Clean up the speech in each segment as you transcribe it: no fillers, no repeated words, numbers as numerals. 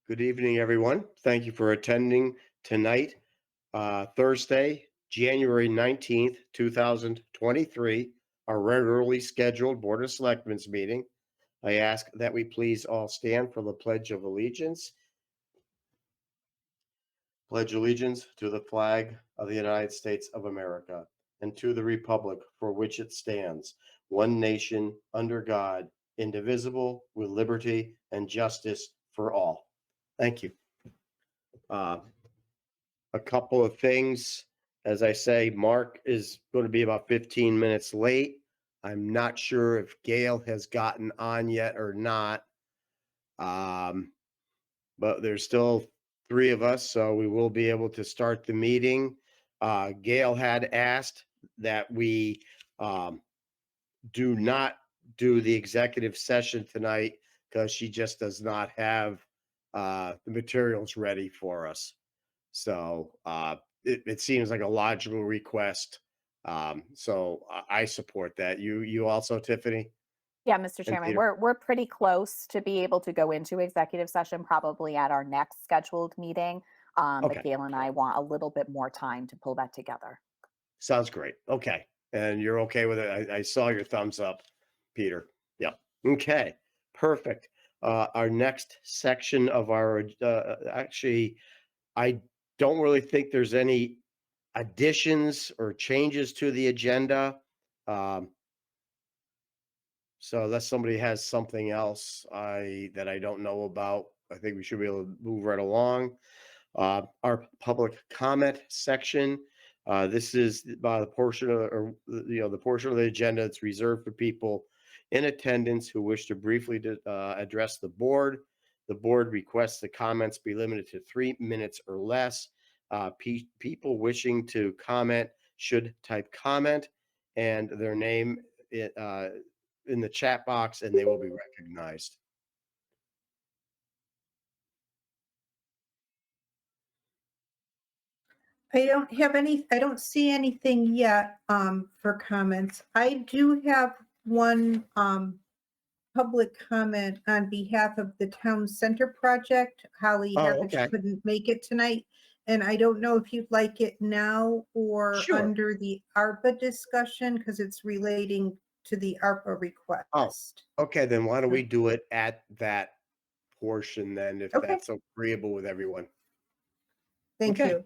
Good evening, everyone. Thank you for attending tonight, Thursday, January 19th, 2023, our regularly scheduled Board of Selectmen's meeting. I ask that we please all stand for the Pledge of Allegiance. Pledge allegiance to the flag of the United States of America and to the republic for which it stands, one nation, under God, indivisible, with liberty and justice for all. Thank you. A couple of things. As I say, Mark is going to be about 15 minutes late. I'm not sure if Gail has gotten on yet or not. But there's still three of us, so we will be able to start the meeting. Gail had asked that we do not do the executive session tonight because she just does not have the materials ready for us. So it seems like a logical request. So I support that. You also, Tiffany? Yeah, Mr. Chairman, we're pretty close to be able to go into executive session probably at our next scheduled meeting. Okay. But Gail and I want a little bit more time to pull that together. Sounds great. Okay. And you're okay with it? I saw your thumbs up, Peter. Yeah. Okay. Perfect. Our next section of our, actually, I don't really think there's any additions or changes to the agenda. So unless somebody has something else that I don't know about, I think we should be able to move right along. Our public comment section. This is the portion of, the portion of the agenda that's reserved for people in attendance who wish to briefly address the board. The board requests the comments be limited to 3 minutes or less. People wishing to comment should type comment and their name in the chat box, and they will be recognized. I don't see anything yet for comments. I do have one public comment on behalf of the town center project. Holly Heritage couldn't make it tonight, and I don't know if you'd like it now or under the ARPA discussion because it's relating to the ARPA request. Oh, okay, then why don't we do it at that portion then, if that's agreeable with everyone. Thank you.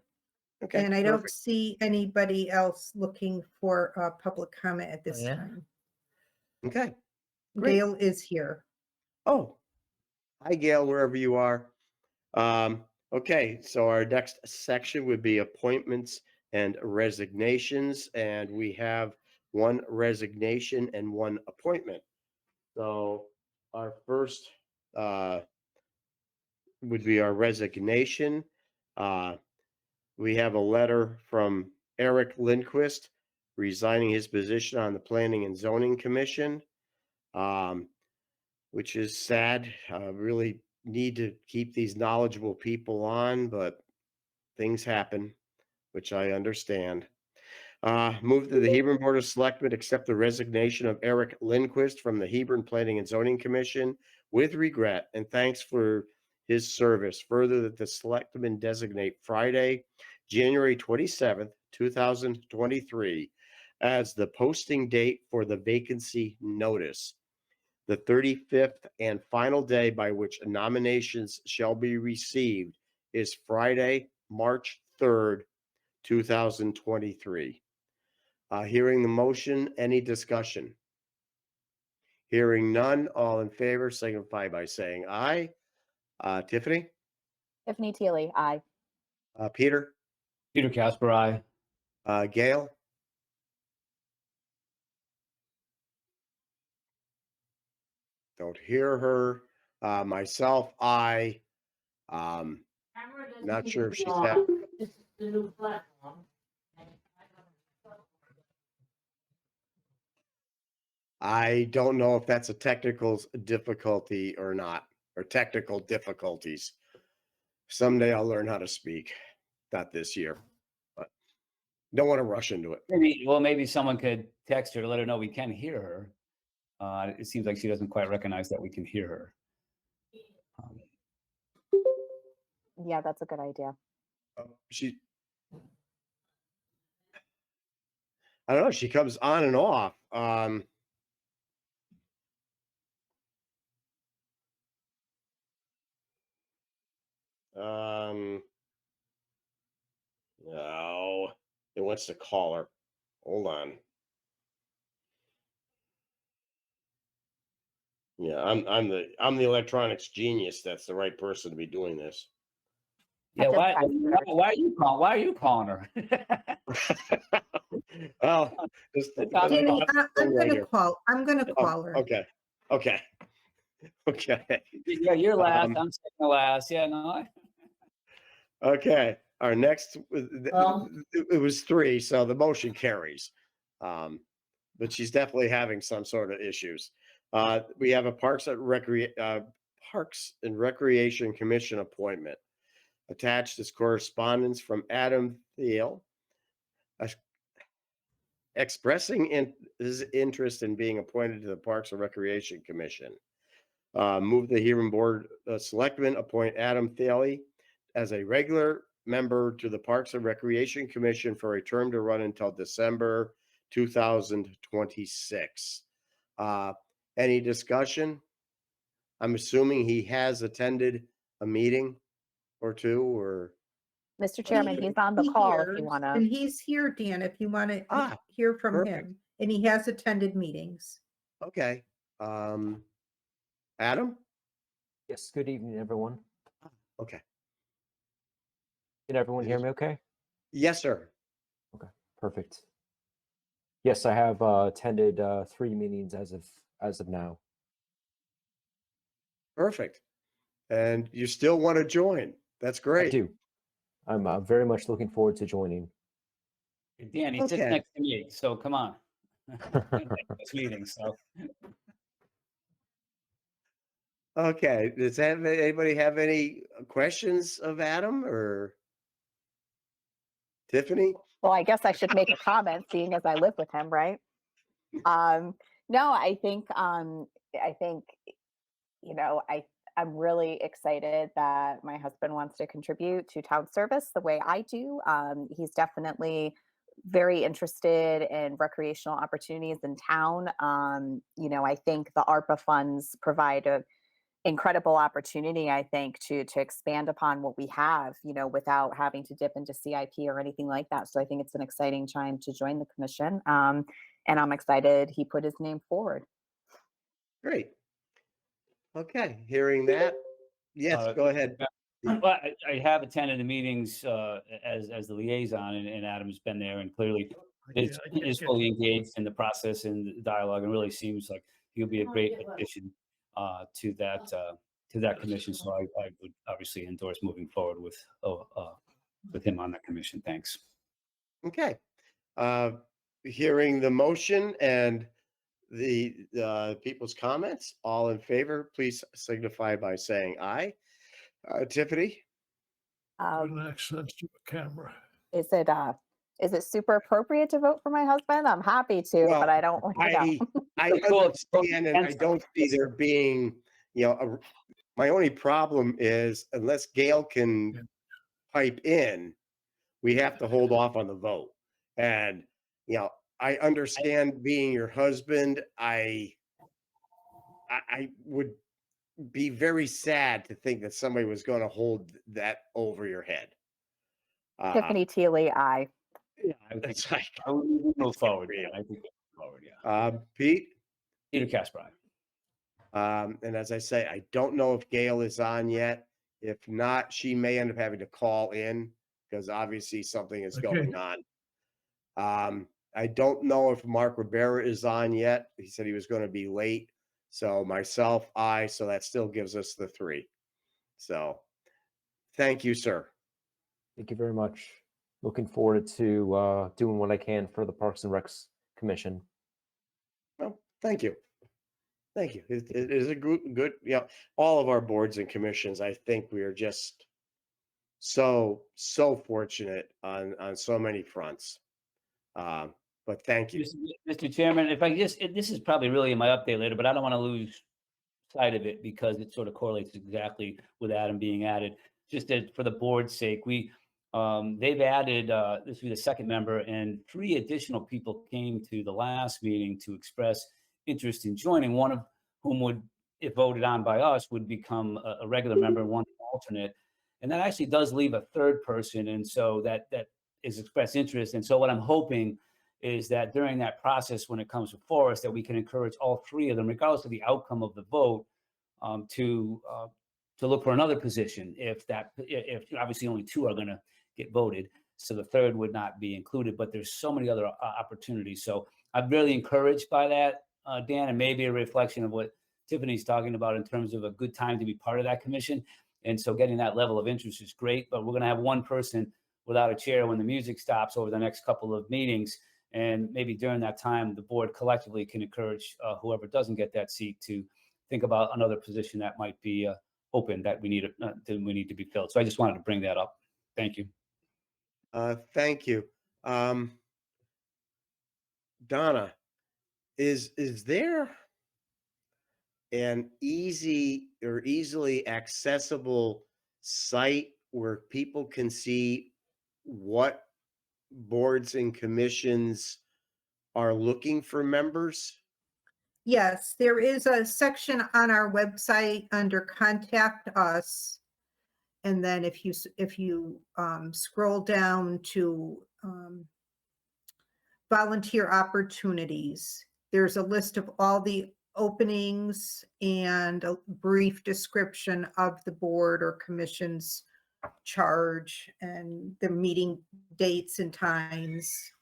Okay. And I don't see anybody else looking for a public comment at this time. Okay. Great. Gail is here. Oh, hi, Gail, wherever you are. Okay, so our next section would be appointments and resignations, and we have one resignation and one appointment. So our first would be our resignation. We have a letter from Eric Lindquist resigning his position on the Planning and Zoning Commission, which is sad. Really need to keep these knowledgeable people on, but things happen, which I understand. Move to the Hebron Board of Selectmen, accept the resignation of Eric Lindquist from the Hebron Planning and Zoning Commission with regret and thanks for his service. Further, that the Selectmen designate Friday, January 27th, 2023 as the posting date for the vacancy notice. The 35th and final day by which nominations shall be received is Friday, March 3rd, 2023. Hearing the motion, any discussion? Hearing none, all in favor signify by saying aye. Tiffany? Tiffany Teely, aye. Peter? Peter Casper, aye. Gail? Don't hear her. Myself, aye. Not sure if she's had. This is the new platform. I don't know if that's a technical difficulty or not, or technical difficulties. Someday I'll learn how to speak. Not this year, but don't want to rush into it. Maybe someone could text her to let her know we can hear her. It seems like she doesn't quite recognize that we can hear her. Yeah, that's a good idea. She, I don't know, she comes on and off. No, it wants to call her. Hold on. Yeah, I'm the electronics genius. That's the right person to be doing this. Yeah, just why, texted why, her. why are you calling her? Well, just It's on the Danny, phone. I'm right gonna here. I'm gonna Oh, call her. okay, okay, okay, Yeah, you're last. Um, I'm second to last. Yeah, no. okay. Our next, Well- it was 3, so the motion carries. But she's definitely having some sort of issues. We have a Parks and Recreation Commission appointment. Attached is correspondence from Adam Thiel expressing his interest in being appointed to the Parks and Recreation Commission. Move the Hebron Board of Selectmen appoint Adam Thiel as a regular member to the Parks and Recreation Commission for a term to run until December 2026. Any discussion? I'm assuming he has attended a meeting or two, or Mr. Chairman, he's on the He call if you hears, want to. And he's here, Dan, if you want to Ah, hear from perfect. him. And he has attended meetings. okay. Adam? Yes, good evening, everyone. Okay. Can everyone hear me okay? Yes, sir. Perfect. Yes, I have attended 3 meetings as of now. Perfect. And you still want to join? That's great. I do. I'm very much looking forward to joining. Dan, he sits Okay. next to me, so come on. This meeting, so Okay. Does anybody have any questions of Adam or Tiffany? Well, I guess I should make a comment, seeing as I live with him, right? No, I think, I'm really excited that my husband wants to contribute to town service the way I do. He's definitely very interested in recreational opportunities in town. I think the ARPA funds provide a incredible opportunity, I think, to expand upon what we have, without having to dip into CIP or anything like that. So I think it's an exciting time to join the commission. And I'm excited he put his name forward. Great. Okay. Hearing that. Yes, go ahead. Well, I have attended the meetings as the liaison, and Adam's been there, and clearly is fully engaged in the process and the dialogue, and really seems like he'll be a great addition to that commission. So I would obviously endorse moving forward with him on that commission. Thanks. Okay. Hearing the motion and the people's comments, all in favor, please signify by saying aye. Tiffany? Access to a camera. Is it super appropriate to vote for my husband? I'm happy to, Well, but I don't. I Cool. understand, and I don't see there being, my only problem is unless Gail can pipe in, we have to hold off on the vote. And, I understand being your husband. I would be very sad to think that somebody was going to hold that over your head. Tiffany Teely, aye. Yeah, I would think It's like, I would move forward. real. I think we'll move forward. Yeah. Pete? Peter Casper. And as I say, I don't know if Gail is on yet. If not, she may end up having to call in because obviously something is Okay. going on. I don't know if Mark Rivera is on yet. He said he was going to be late. So myself, so that still gives us the 3. So thank you, sir. Thank you very much. Looking forward to doing what I can for the Parks and Recs Commission. Well, thank you. Thank you. It is a good, all of our boards and commissions, I think we are just so fortunate on so many fronts. But thank you. Mr. Chairman, if I just, this is probably really in my update later, but I don't want to lose sight of it because it sort of correlates exactly with Adam being added. just that for the board's sake, they've added, this will be the second member, and 3 additional people came to the last meeting to express interest in joining, one of whom would, if voted on by us, would become a regular member and one alternate. And that actually does leave a third person. And so that is expressed interest. And so what I'm hoping is that during that process, when it comes before us, that we can encourage all 3 of them, regardless of the outcome of the vote, to look for another position. If obviously only 2 are going to get voted, so the third would not be included. But there's so many other opportunities. So I'm really encouraged by that, Dan, and maybe a reflection of what Tiffany's talking about in terms of a good time to be part of that commission. And so getting that level of interest is great. But we're going to have one person without a chair when the music stops over the next couple of meetings. And maybe during that time, the board collectively can encourage whoever doesn't get that seat to think about another position that might be open that we need to be filled. So I just wanted to bring that up. Thank you. Thank you. Donna, is there an easily accessible site where people can see what boards and commissions are looking for members? Yes, there is a section on our website under Contact Us. And then if you scroll down to volunteer opportunities, there's a list of all the openings and a brief description of the board or commission's charge and the meeting dates and times.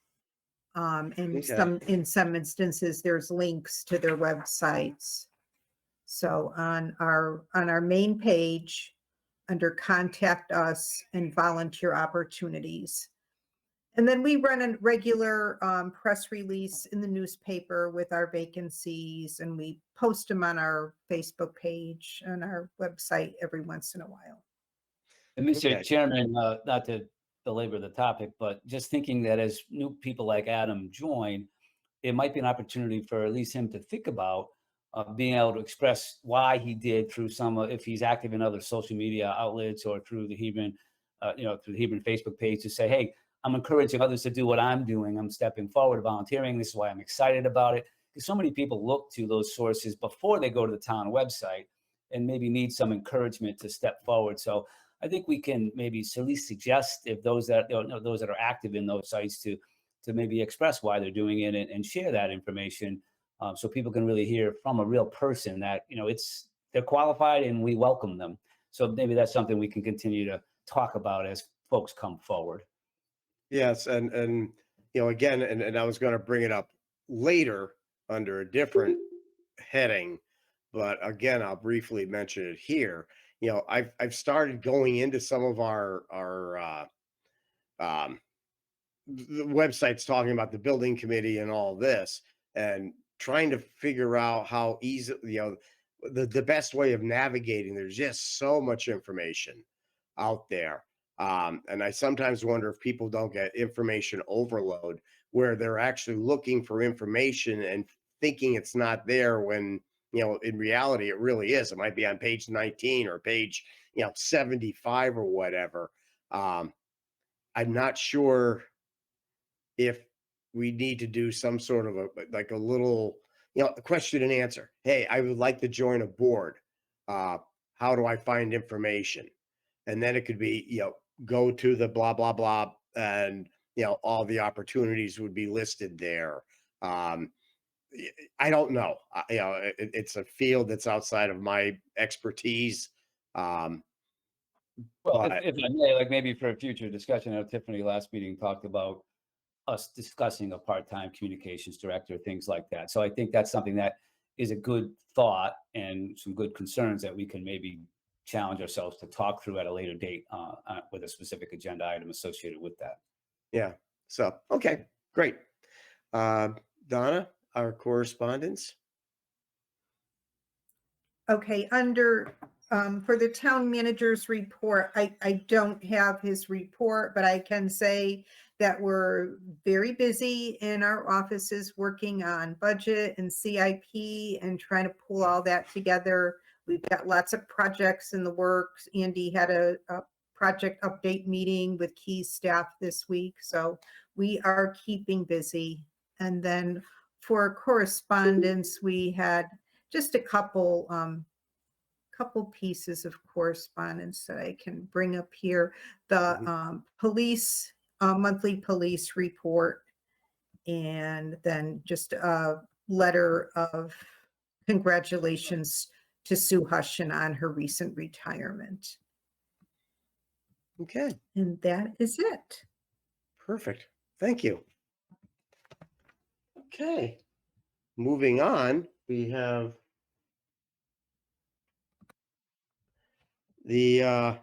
And Okay. in some instances, there's links to their websites. So on our main page, under Contact Us and Volunteer Opportunities. And then we run a regular press release in the newspaper with our vacancies, and we post them on our Facebook page and our website every once in a while. And Mr. Okay. Chairman, not to belabor the topic, but just thinking that as new people like Adam join, it might be an opportunity for at least him to think about being able to express why he did through if he's active in other social media outlets or through the Hebron, through the Hebron Facebook page, to say, hey, I'm encouraging others to do what I'm doing. I'm stepping forward, volunteering. This is why I'm excited about it. Because so many people look to those sources before they go to the town website and maybe need some encouragement to step forward. So I think we can maybe at least suggest, if those that are active in those sites, to maybe express why they're doing it and share that information, so people can really hear from a real person that they're qualified and we welcome them. So maybe that's something we can continue to talk about as folks come forward. Yes, and again, and I was going to bring it up later under a different heading, but again, I'll briefly mention it here. I've started going into some of our the websites talking about the building committee and all this, and trying to figure out how easy, the best way of navigating. There's just so much information out there. And I sometimes wonder if people don't get information overload, where they're actually looking for information and thinking it's not there when, in reality, it really is. It might be on page 19 or page, 75 or whatever. I'm not sure if we need to do some sort of a little, question and answer. Hey, I would like to join a board. How do I find information? And then it could be, go to the blah, blah, blah, and, all the opportunities would be listed there. I don't know. It's a field that's outside of my expertise. Well, But if I may, like maybe for a future discussion, I know Tiffany last meeting talked about us discussing a part-time communications director, things like that. So I think that's something that is a good thought and some good concerns that we can maybe challenge ourselves to talk through at a later date with a specific agenda item associated with that. yeah, so, okay, great. Donna, our correspondence. Okay, under, for the town manager's report, I don't have his report, but I can say that we're very busy in our offices working on budget and CIP and trying to pull all that together. We've got lots of projects in the works. Andy had a project update meeting with key staff this week. So we are keeping busy. And then for correspondence, we had just a couple pieces of correspondence that I can bring up here. The police, monthly police report, and then just a letter of congratulations to Sue Hushin on her recent retirement. Okay, And that is it. perfect. Thank you. Okay, moving on, we have the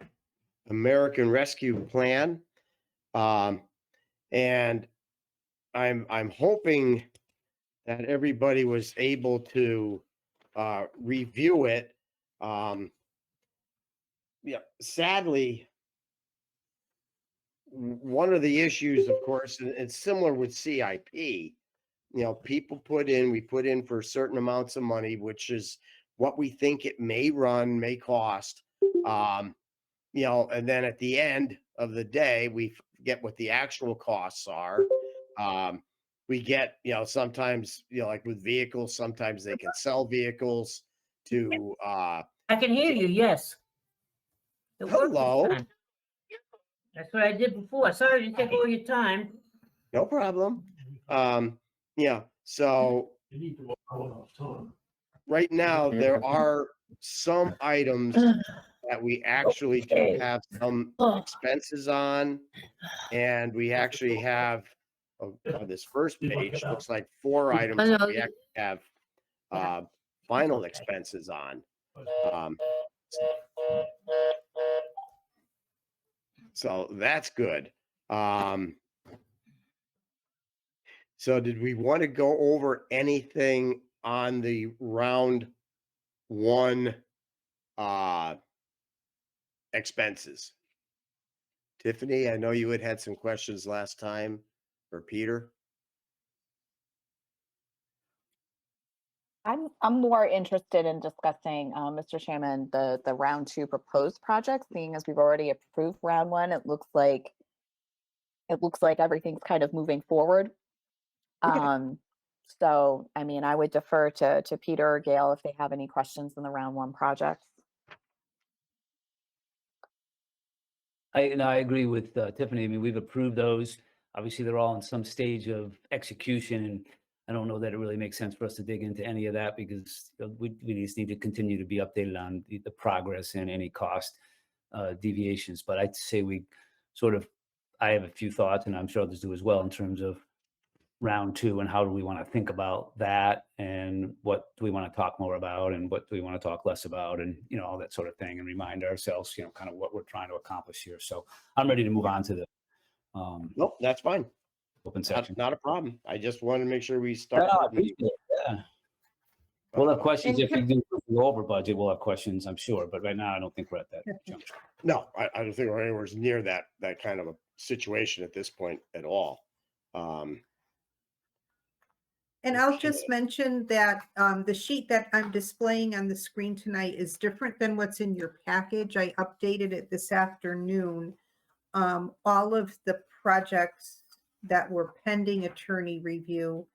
American Rescue Plan. And I'm hoping that everybody was able to review it. Yeah, sadly, one of the issues, of course, and it's similar with CIP, we put in for certain amounts of money, which is what we think it may run, may cost. And then at the end of the day, we get what the actual costs are. We get, sometimes, like with vehicles, sometimes they can sell vehicles to, I can hear you, yes. It worked this hello, time. That's what I did before. Sorry to take all your time. no problem. So You need to walk on. right now, there are some items that we actually do Okay. have some expenses on, and we actually have on this first page, looks like 4 items I that know. we actually have final expenses on. So that's good. So did we want to go over anything on the round 1 expenses? Tiffany, I know you had some questions last time, or Peter. I'm more interested in discussing, Mr. Chairman, the round 2 proposed projects, seeing as we've already approved round 1. It looks like everything's kind of moving forward. Okay. So I mean, I would defer to Peter or Gail if they have any questions in the round 1 projects. I agree with Tiffany. I mean, we've approved those. Obviously, they're all in some stage of execution, and I don't know that it really makes sense for us to dig into any of that because we just need to continue to be updated on the progress and any cost deviations. But I'd say I have a few thoughts, and I'm sure others do as well, in terms of round 2 and how do we want to think about that, and what do we want to talk more about, and what do we want to talk less about, and all that sort of thing, and remind ourselves kind of what we're trying to accomplish here. So I'm ready to move on to the Nope, that's fine. open section. Not a problem. I just wanted to make sure we No, start. I appreciate it. Yeah. We'll have questions if we do go over budget. We'll have questions, I'm sure, but right now I don't think we're at that juncture. No, I don't think we're anywhere near that kind of a situation at this point at all. And I'll just mention that the sheet that I'm displaying on the screen tonight is different than what's in your package. I updated it this afternoon. All of the projects that were pending attorney review,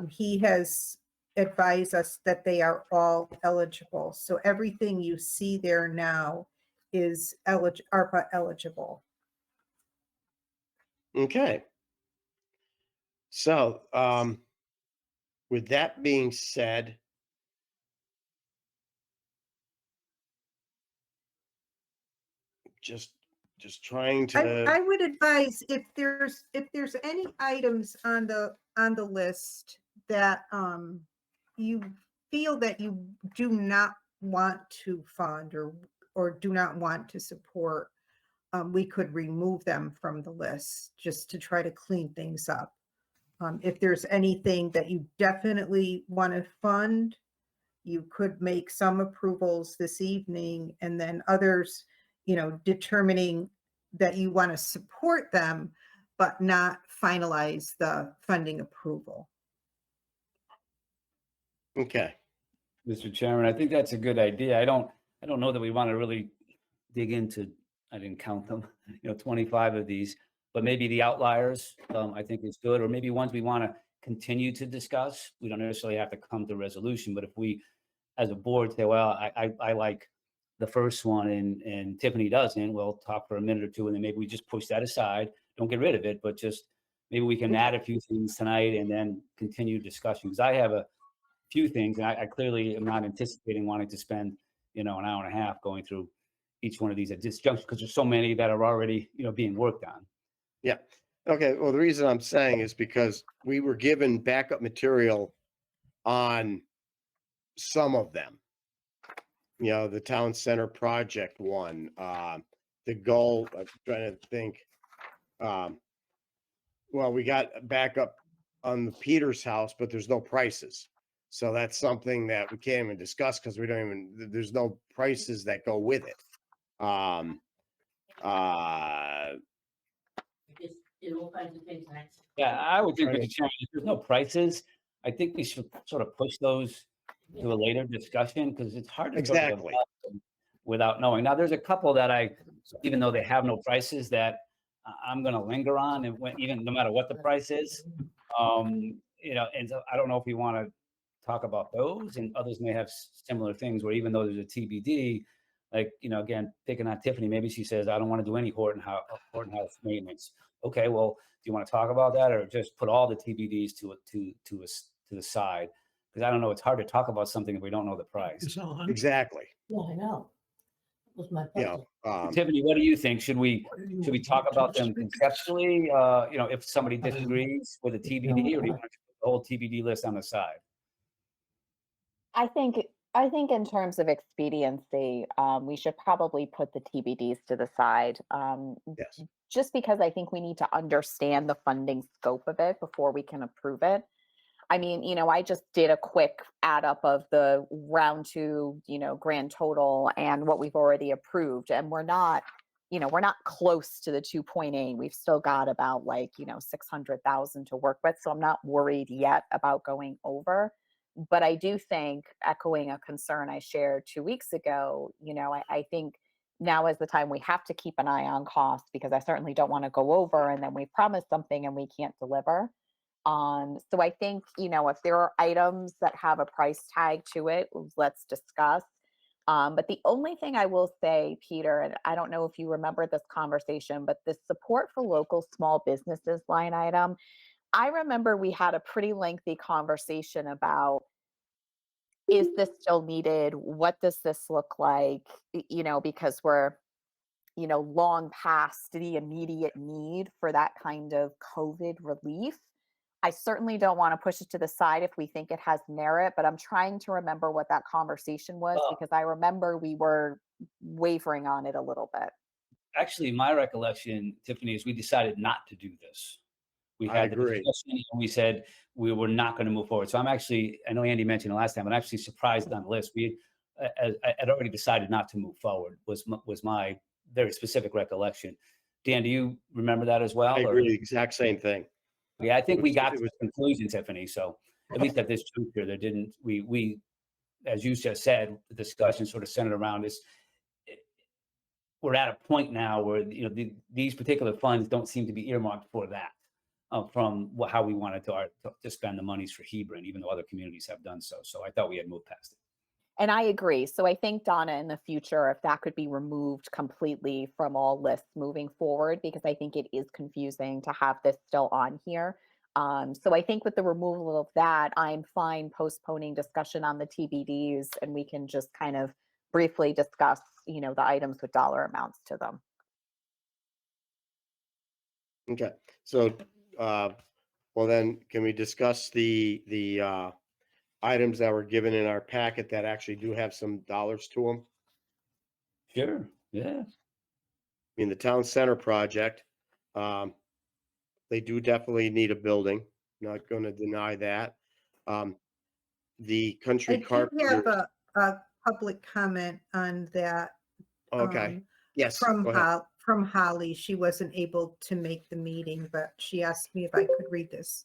he has advised us that they are all eligible. So everything you see there now is ARPA eligible. Okay. So, with that being said, just trying to. I would advise if there's any items on the list that you feel that you do not want to fund or do not want to support, we could remove them from the list just to try to clean things up. If there's anything that you definitely want to fund, you could make some approvals this evening, and then others, determining that you want to support them, but not finalize the funding approval. Okay. Mr. Chairman, I think that's a good idea. I don't know that we want to really dig into I didn't count them, 25 of these, but maybe the outliers, I think is good, or maybe ones we want to continue to discuss. We don't necessarily have to come to resolution, but if we, as a board, say, well, I like the first one and Tiffany doesn't, we'll talk for a minute or two, and then maybe we just push that aside. Don't get rid of it, but just maybe we can add a few things tonight and then continue discussion. Because I have a few things, and I clearly am not anticipating wanting to spend, an hour and a half going through each one of these at this juncture, because there's so many that are already, being worked on. Yeah. Okay. Well, the reason I'm saying is because we were given backup material on some of them. The town center project one, the goal, I'm trying to think. Well, we got backup on the Peters house, but there's no prices. So that's something that we can't even discuss because there's no prices that go with it. Just did all kinds of things next. Yeah, I would think, Right. Mr. Chairman, if there's no prices, I think we should sort of push those to a later discussion, because it's hard to sort of Exactly. develop them without knowing. Now, there's a couple that even though they have no prices, that I'm going to linger on, and even no matter what the price is, and so I don't know if we want to talk about those, and others may have similar things where even though there's a TBD, like, again, picking on Tiffany, maybe she says, I don't want to do any Horton House maintenance. Okay, well, do you want to talk about that, or just put all the TBDs to the side? Because I don't know, it's hard to talk about something if we don't know the price. It's on. Exactly. Yeah, I know. That was my puzzle. Tiffany, what do you think? Should we talk about them conceptually? If somebody disagrees with a TBD, or do you want to put the whole TBD list on the side? I think in terms of expediency, we should probably put the TBDs to the side. Yes. Just because I think we need to understand the funding scope of it before we can approve it. I mean, I just did a quick add up of the round two, grand total and what we've already approved. And we're not close to the 2.8. We've still got about 600,000 to work with. So I'm not worried yet about going over. But I do think, echoing a concern I shared 2 weeks ago, I think now is the time we have to keep an eye on costs, because I certainly don't want to go over and then we promise something and we can't deliver. So I think, if there are items that have a price tag to it, let's discuss. But the only thing I will say, Peter, and I don't know if you remember this conversation, but the support for local small businesses line item, I remember we had a pretty lengthy conversation about, is this still needed? What does this look like? Because we're, long past the immediate need for that kind of COVID relief. I certainly don't want to push it to the side if we think it has merit, but I'm trying to remember what that conversation was, because I remember we were wavering on it a little bit. Actually, my recollection, Tiffany, is we decided not to do this. We I had the agree. discussion and we said we were not going to move forward. So I know Andy mentioned it last time, but I'm actually surprised on the list. We had already decided not to move forward, was my very specific recollection. Dan, do you remember that as well? I agree. The exact same thing. Yeah, I think we got it to was- the conclusion, Tiffany. So at least at this juncture, there didn't, we, as you just said, the discussion sort of centered around this. We're at a point now where, these particular funds don't seem to be earmarked for that, from how we wanted to spend the monies for Hebron, even though other communities have done so. So I thought we had moved past it. And I agree. So I think, Donna, in the future, if that could be removed completely from all lists moving forward, because I think it is confusing to have this still on here. So I think with the removal of that, I'm fine postponing discussion on the TBDs, and we can just kind of briefly discuss, the items with dollar amounts to them. Okay. So, well then, can we discuss the items that were given in our packet that actually do have some dollars to them? Sure. Yeah. I mean, the town center project, they do definitely need a building. Not going to deny that. The I country do carpenter. have a public comment on that. Okay. Yes. From go ahead. Holly. She wasn't able to make the meeting, but she asked me if I could read this.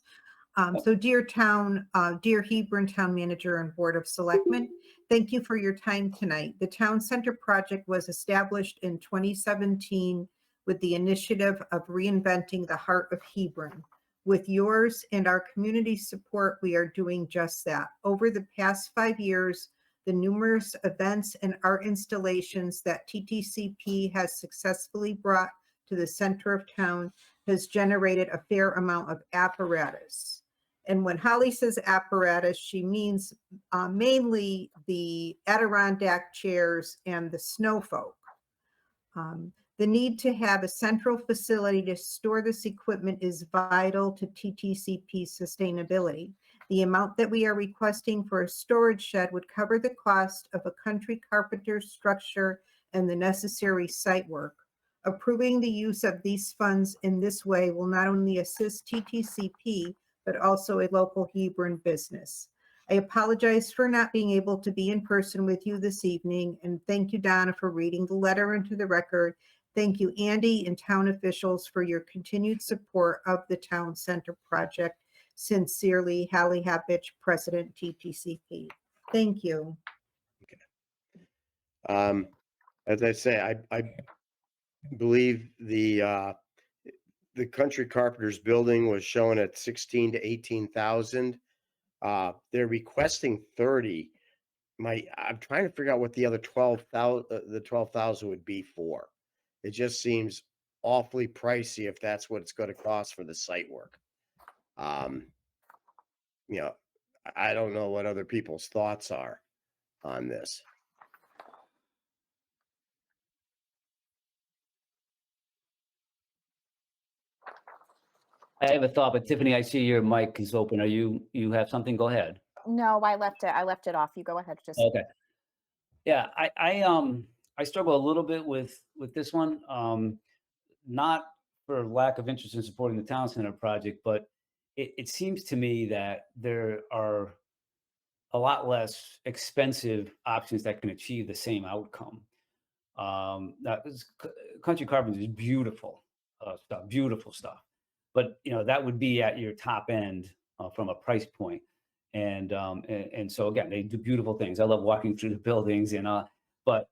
So dear Hebron Town Manager and Board of Selectmen, thank you for your time tonight. The Town Center project was established in 2017 with the initiative of reinventing the heart of Hebron. With yours and our community support, we are doing just that. Over the past 5 years, the numerous events and art installations that TTCP has successfully brought to the center of town has generated a fair amount of apparatus. And when Holly says apparatus, she means mainly the Adirondack chairs and the snow folk. The need to have a central facility to store this equipment is vital to TTCP's sustainability. The amount that we are requesting for a storage shed would cover the cost of a country carpenter's structure and the necessary site work. Approving the use of these funds in this way will not only assist TTCP, but also a local Hebron business. I apologize for not being able to be in person with you this evening, and thank you, Donna, for reading the letter into the record. Thank you, Andy and town officials, for your continued support of the Town Center project. Sincerely, Hallie Happich, President, TTCP. Thank you. As I say, I believe the Country Carpenters building was shown at 16 to 18,000. They're requesting 30. I'm trying to figure out what the other 12,000 would be for. It just seems awfully pricey if that's what it's going to cost for the site work. You know, I don't know what other people's thoughts are on this. I have a thought, but Tiffany, I see your mic is open. You have something? Go ahead. No, I left it off. You go ahead. Just Okay. Yeah, I struggle a little bit with this one. Not for lack of interest in supporting the town center project, but it seems to me that there are a lot less expensive options that can achieve the same outcome. Country Carpenters is beautiful stuff, but that would be at your top end from a price point. And so again, they do beautiful things. I love walking through the buildings, but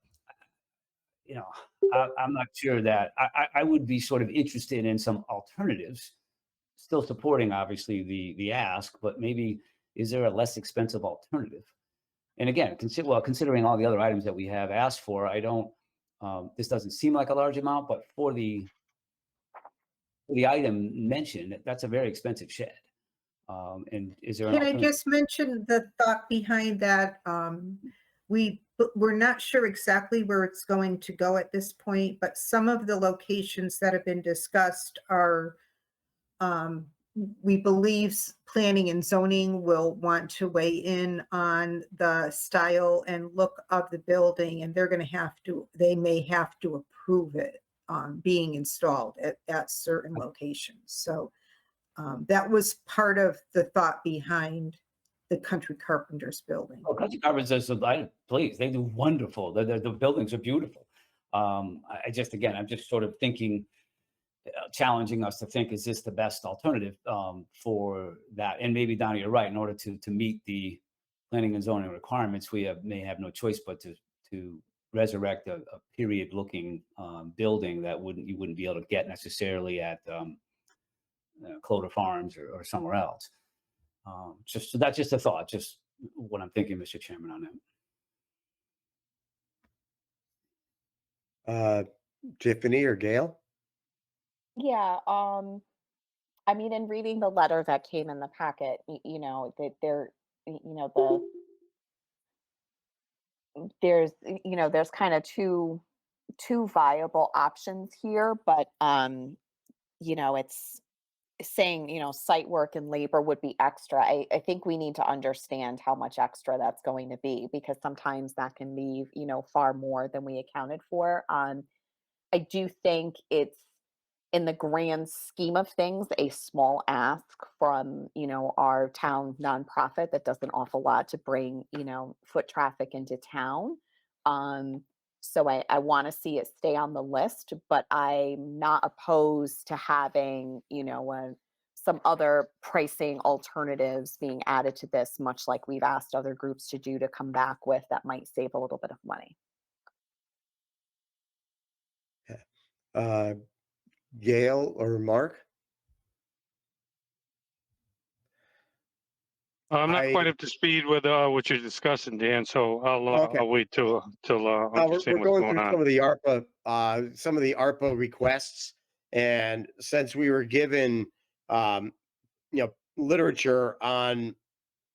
I'm not sure that I would be sort of interested in some alternatives, still supporting obviously the ask, but maybe is there a less expensive alternative? And again, considering all the other items that we have asked for, I don't. This doesn't seem like a large amount, but for the item mentioned, that's a very expensive shed. And is there an Can I alternative? just mention the thought behind that? We're not sure exactly where it's going to go at this point, but some of the locations that have been discussed are, we believe planning and zoning will want to weigh in on the style and look of the building, and they may have to approve it being installed at certain locations. So that was part of the thought behind the Country Carpenters building. Oh, Country Carpenters, please, they do wonderful. The buildings are beautiful. I'm just sort of thinking, challenging us to think, is this the best alternative for that? And maybe, Donnie, you're right. In order to meet the planning and zoning requirements, we may have no choice but to resurrect a period-looking building that you wouldn't be able to get necessarily at Clover Farms or somewhere else. So that's just a thought, just what I'm thinking, Mr. Chairman, on that. Tiffany or Gail? yeah. I mean, in reading the letter that came in the packet, that there's kind of two viable options here, but it's saying, site work and labor would be extra. I think we need to understand how much extra that's going to be, because sometimes that can leave, far more than we accounted for. I do think it's, in the grand scheme of things, a small ask from, our town nonprofit that does an awful lot to bring, foot traffic into town. So I want to see it stay on the list, but I'm not opposed to having, a some other pricing alternatives being added to this, much like we've asked other groups to do, to come back with that might save a little bit of money. Uh, Gail or Mark? I'm not I- quite up to speed with what you're discussing, Dan. So Okay. I'll wait till We're understand what's going going through on. some of the ARPA requests, and since we were given, literature on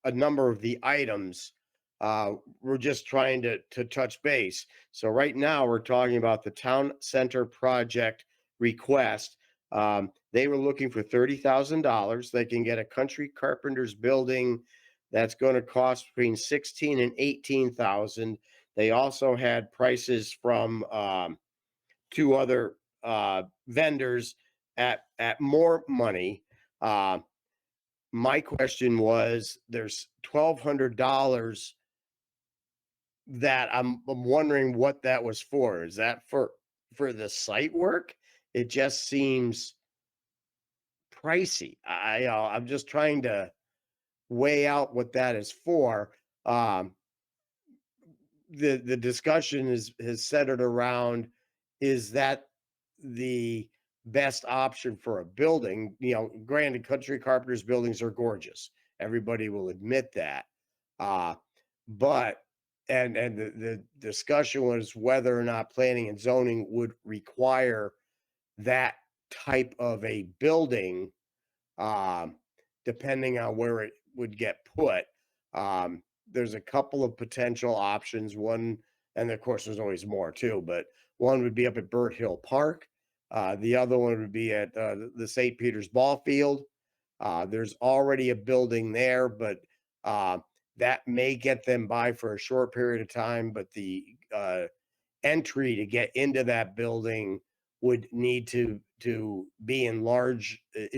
a number of the items, we're just trying to touch base. So right now we're talking about the town center project request. They were looking for $30,000. They can get a country carpenter's building that's going to cost between 16 and 18,000. They also had prices from two other vendors at more money. My question was, there's $1,200 that I'm wondering what that was for. Is that for the site work? It just seems pricey. I'm just trying to weigh out what that is for. The discussion has centered around, is that the best option for a building? Granted, country carpenters buildings are gorgeous. Everybody will admit that. But the discussion was whether or not planning and zoning would require that type of a building, depending on where it would get put. There's a couple of potential options. One, and of course, there's always more too, but one would be up at Burt Hill Park. The other one would be at the St. Peter's Ball Field. There's already a building there, but that may get them by for a short period of time. But the entry to get into that building would need to be enlarged. I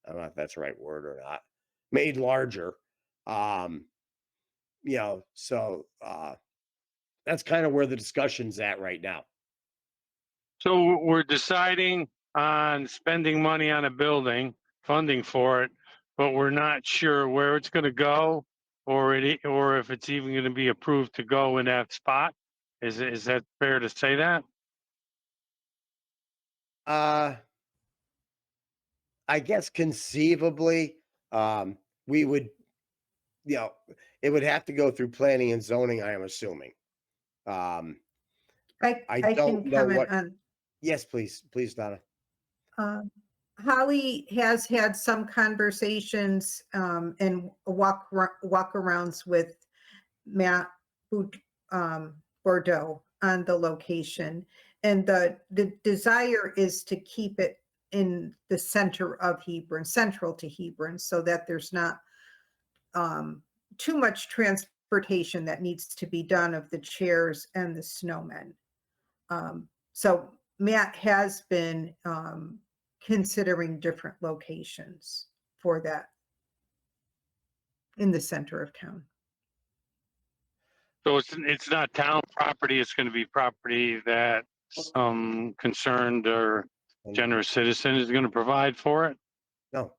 don't know if that's the right word or not. Made larger. So that's kind of where the discussion's at right now. So we're deciding on spending money on a building, funding for it, but we're not sure where it's going to go, or if it's even going to be approved to go in that spot. Is that fair to say that? I guess conceivably, we would, it would have to go through planning and zoning, I am assuming. I I don't can know comment what. on, Yes, please, Donna. Holly has had some conversations and walk-arounds with Matt Bordeaux on the location. And the desire is to keep it in the center of Hebron, central to Hebron, so that there's not too much transportation that needs to be done of the chairs and the snowmen. So Matt has been considering different locations for that in the center of town. So it's not town property. It's going to be property that some concerned or generous citizen is going to provide for it. No.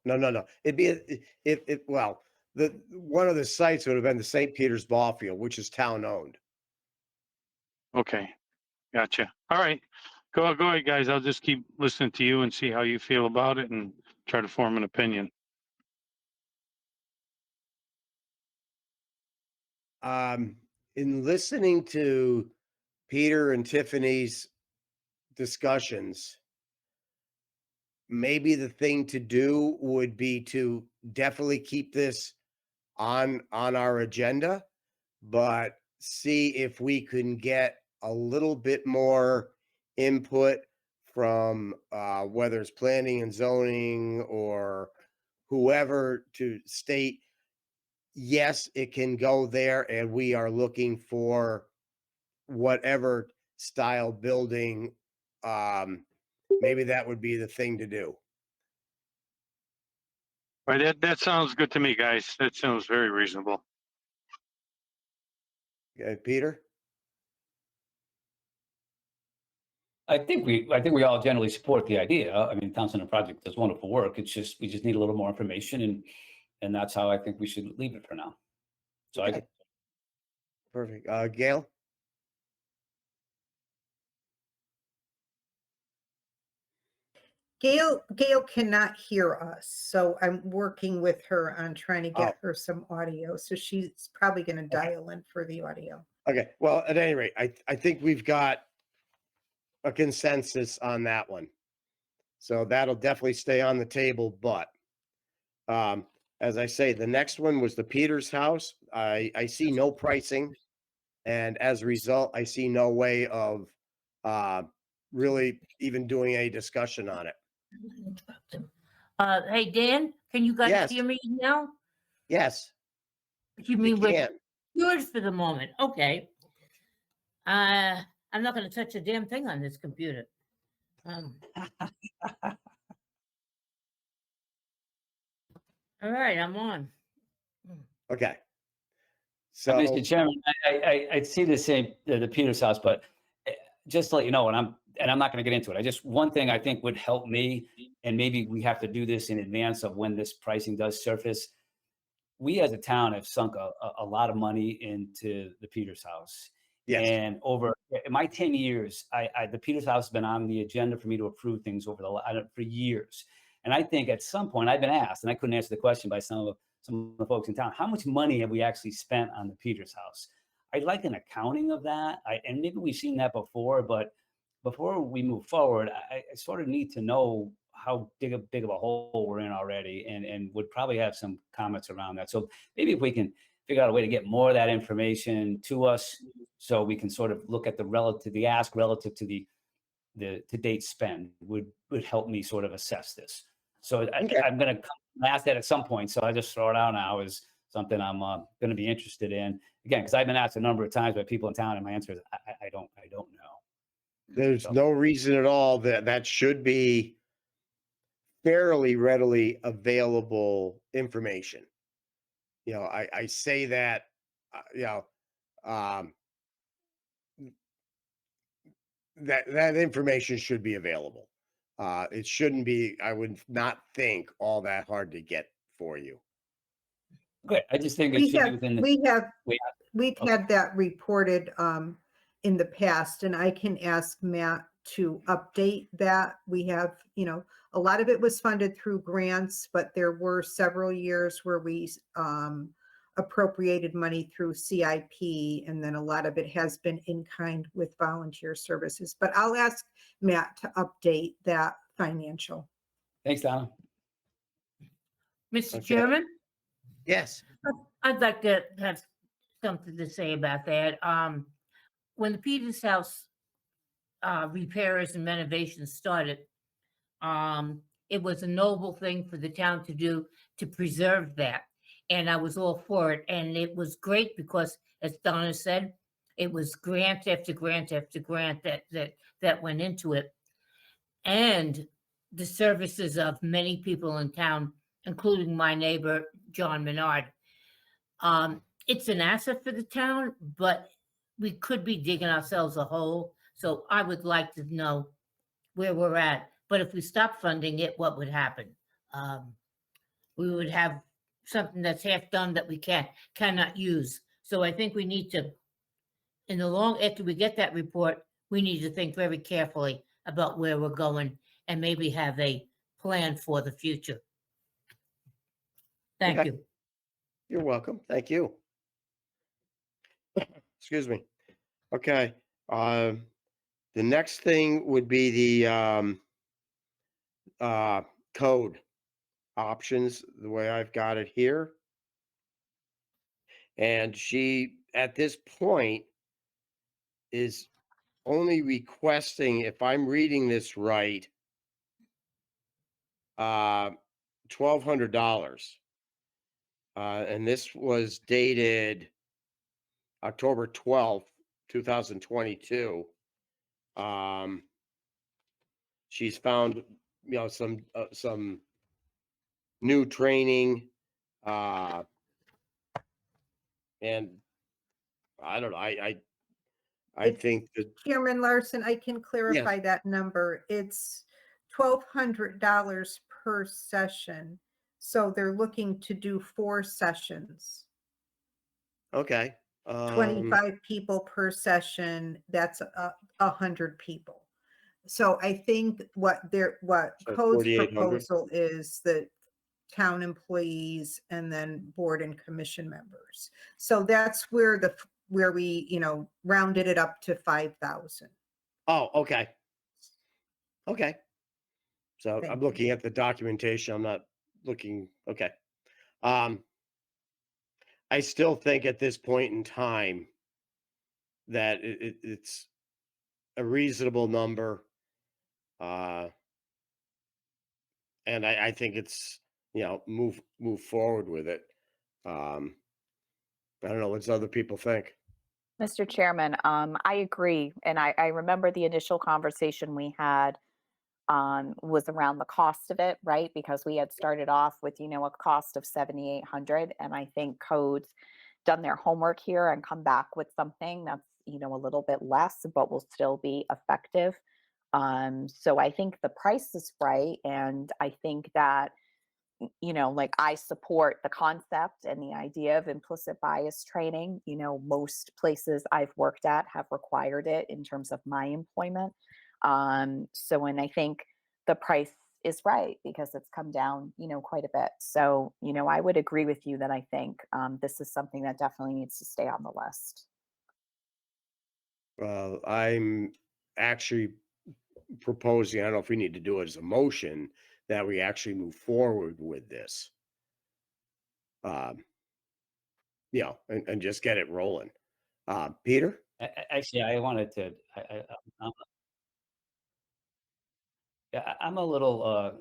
It'd be well, one of the sites would have been the St. Peter's Ball Field, which is town owned. Okay, gotcha. All right, go ahead, guys. I'll just keep listening to you and see how you feel about it, and try to form an opinion. In listening to Peter and Tiffany's discussions, maybe the thing to do would be to definitely keep this on our agenda, but see if we can get a little bit more input from whether it's planning and zoning or whoever, to state, yes, it can go there, and we are looking for whatever style building. Maybe that would be the thing to do. All right, that sounds good to me, guys. That sounds very reasonable. Okay, Peter? I think we all generally support the idea. I mean, Town Center project does wonderful work. It's just, we just need a little more information, and that's how I think we should leave it for now. So Okay. Perfect. Gail? Gail cannot hear us, so I'm working with her on trying to get Oh. her some audio. So she's probably going to dial in for the audio. Okay, well, at any rate, I think we've got a consensus on that one. So that'll definitely stay on the table, but as I say, the next one was the Peters House. I see no pricing, and as a result, I see no way of really even doing any discussion on it. Hey, Dan, can you guys Yes. hear me now? Yes, You you mean we're can. good for the moment? Okay. I'm not going to touch a damn thing on this computer. All right, I'm on. Okay. So, So, Mr. Chairman, I see the same, the Peters House, but just to let you know, and I'm not going to get into it. One thing I think would help me, and maybe we have to do this in advance of when this pricing does surface. We as a town have sunk a lot of money into the Peters House. yes, And over in my 10 years, the Peters House has been on the agenda for me to approve things for years. And I think at some point I've been asked, and I couldn't answer the question by some of the folks in town, how much money have we actually spent on the Peters House? I'd like an accounting of that. And maybe we've seen that before, but before we move forward, I sort of need to know how big of a hole we're in already, and would probably have some comments around that. So maybe if we can figure out a way to get more of that information to us, so we can sort of look at the ask relative to the to date spend would help me sort of assess this. So Okay. I'm going to ask that at some point. So I just throw it out now as something I'm going to be interested in, again, because I've been asked a number of times by people in town, and my answer is I don't know. there's So- no reason at all that should be fairly readily available information. You know, I say that, you know, that information should be available. It shouldn't be, I would not think, all that hard to get for you. Good. I just think it We should be have, within the. we've Okay. had that reported in the past, and I can ask Matt to update that. We have, a lot of it was funded through grants, but there were several years where we appropriated money through CIP, and then a lot of it has been in kind with volunteer services. But I'll ask Matt to update that financial. Thanks, Donna. Mr. Okay. Chairman, Yes. I'd like to have something to say about that. When the Peters House repairs and renovations started, it was a noble thing for the town to do to preserve that. And I was all for it. And it was great because, as Donna said, it was grant after grant after grant that went into it. And the services of many people in town, including my neighbor, John Menard. It's an asset for the town, but we could be digging ourselves a hole. So I would like to know where we're at. But if we stop funding it, what would happen? We would have something that's half done that we cannot use. So I think we need to, after we get that report, we need to think very carefully about where we're going and maybe have a plan for the future. Thank Okay. you. You're welcome. Thank you. Excuse me. Okay. The next thing would be the code options, the way I've got it here. And she, at this point, is only requesting, if I'm reading this right, $1,200. And this was dated October 12th, 2022. She's found, some new training, and I don't know, I It's- think that, Chairman Larson, I can clarify that number. It's $1,200 per session. So they're looking to do 4 sessions, okay. 25 people per session. That's 100 people. So I think what So Code's 4,800? proposal is that town employees and then board and commission members. So that's where we, rounded it up to 5,000. Oh, okay. Okay. So Thank I'm you. looking at the documentation. I'm not looking, okay. Um, I still think at this point in time that it's a reasonable number. And I think it's, move forward with it. I don't know, what does other people think? Mr. Chairman, I agree. And I remember the initial conversation we had was around the cost of it, right? Because we had started off with, a cost of 7,800. And I think Code's done their homework here and come back with something that's, a little bit less, but will still be effective. So I think the price is right. And I think that, like I support the concept and the idea of implicit bias training. Most places I've worked at have required it in terms of my employment. And I think the price is right because it's come down, quite a bit. So, I would agree with you that I think this is something that definitely needs to stay on the list. I'm actually proposing, I don't know if we need to do it as a motion, that we actually move forward with this. And just get it rolling. Peter? Actually, I wanted to. I'm a little.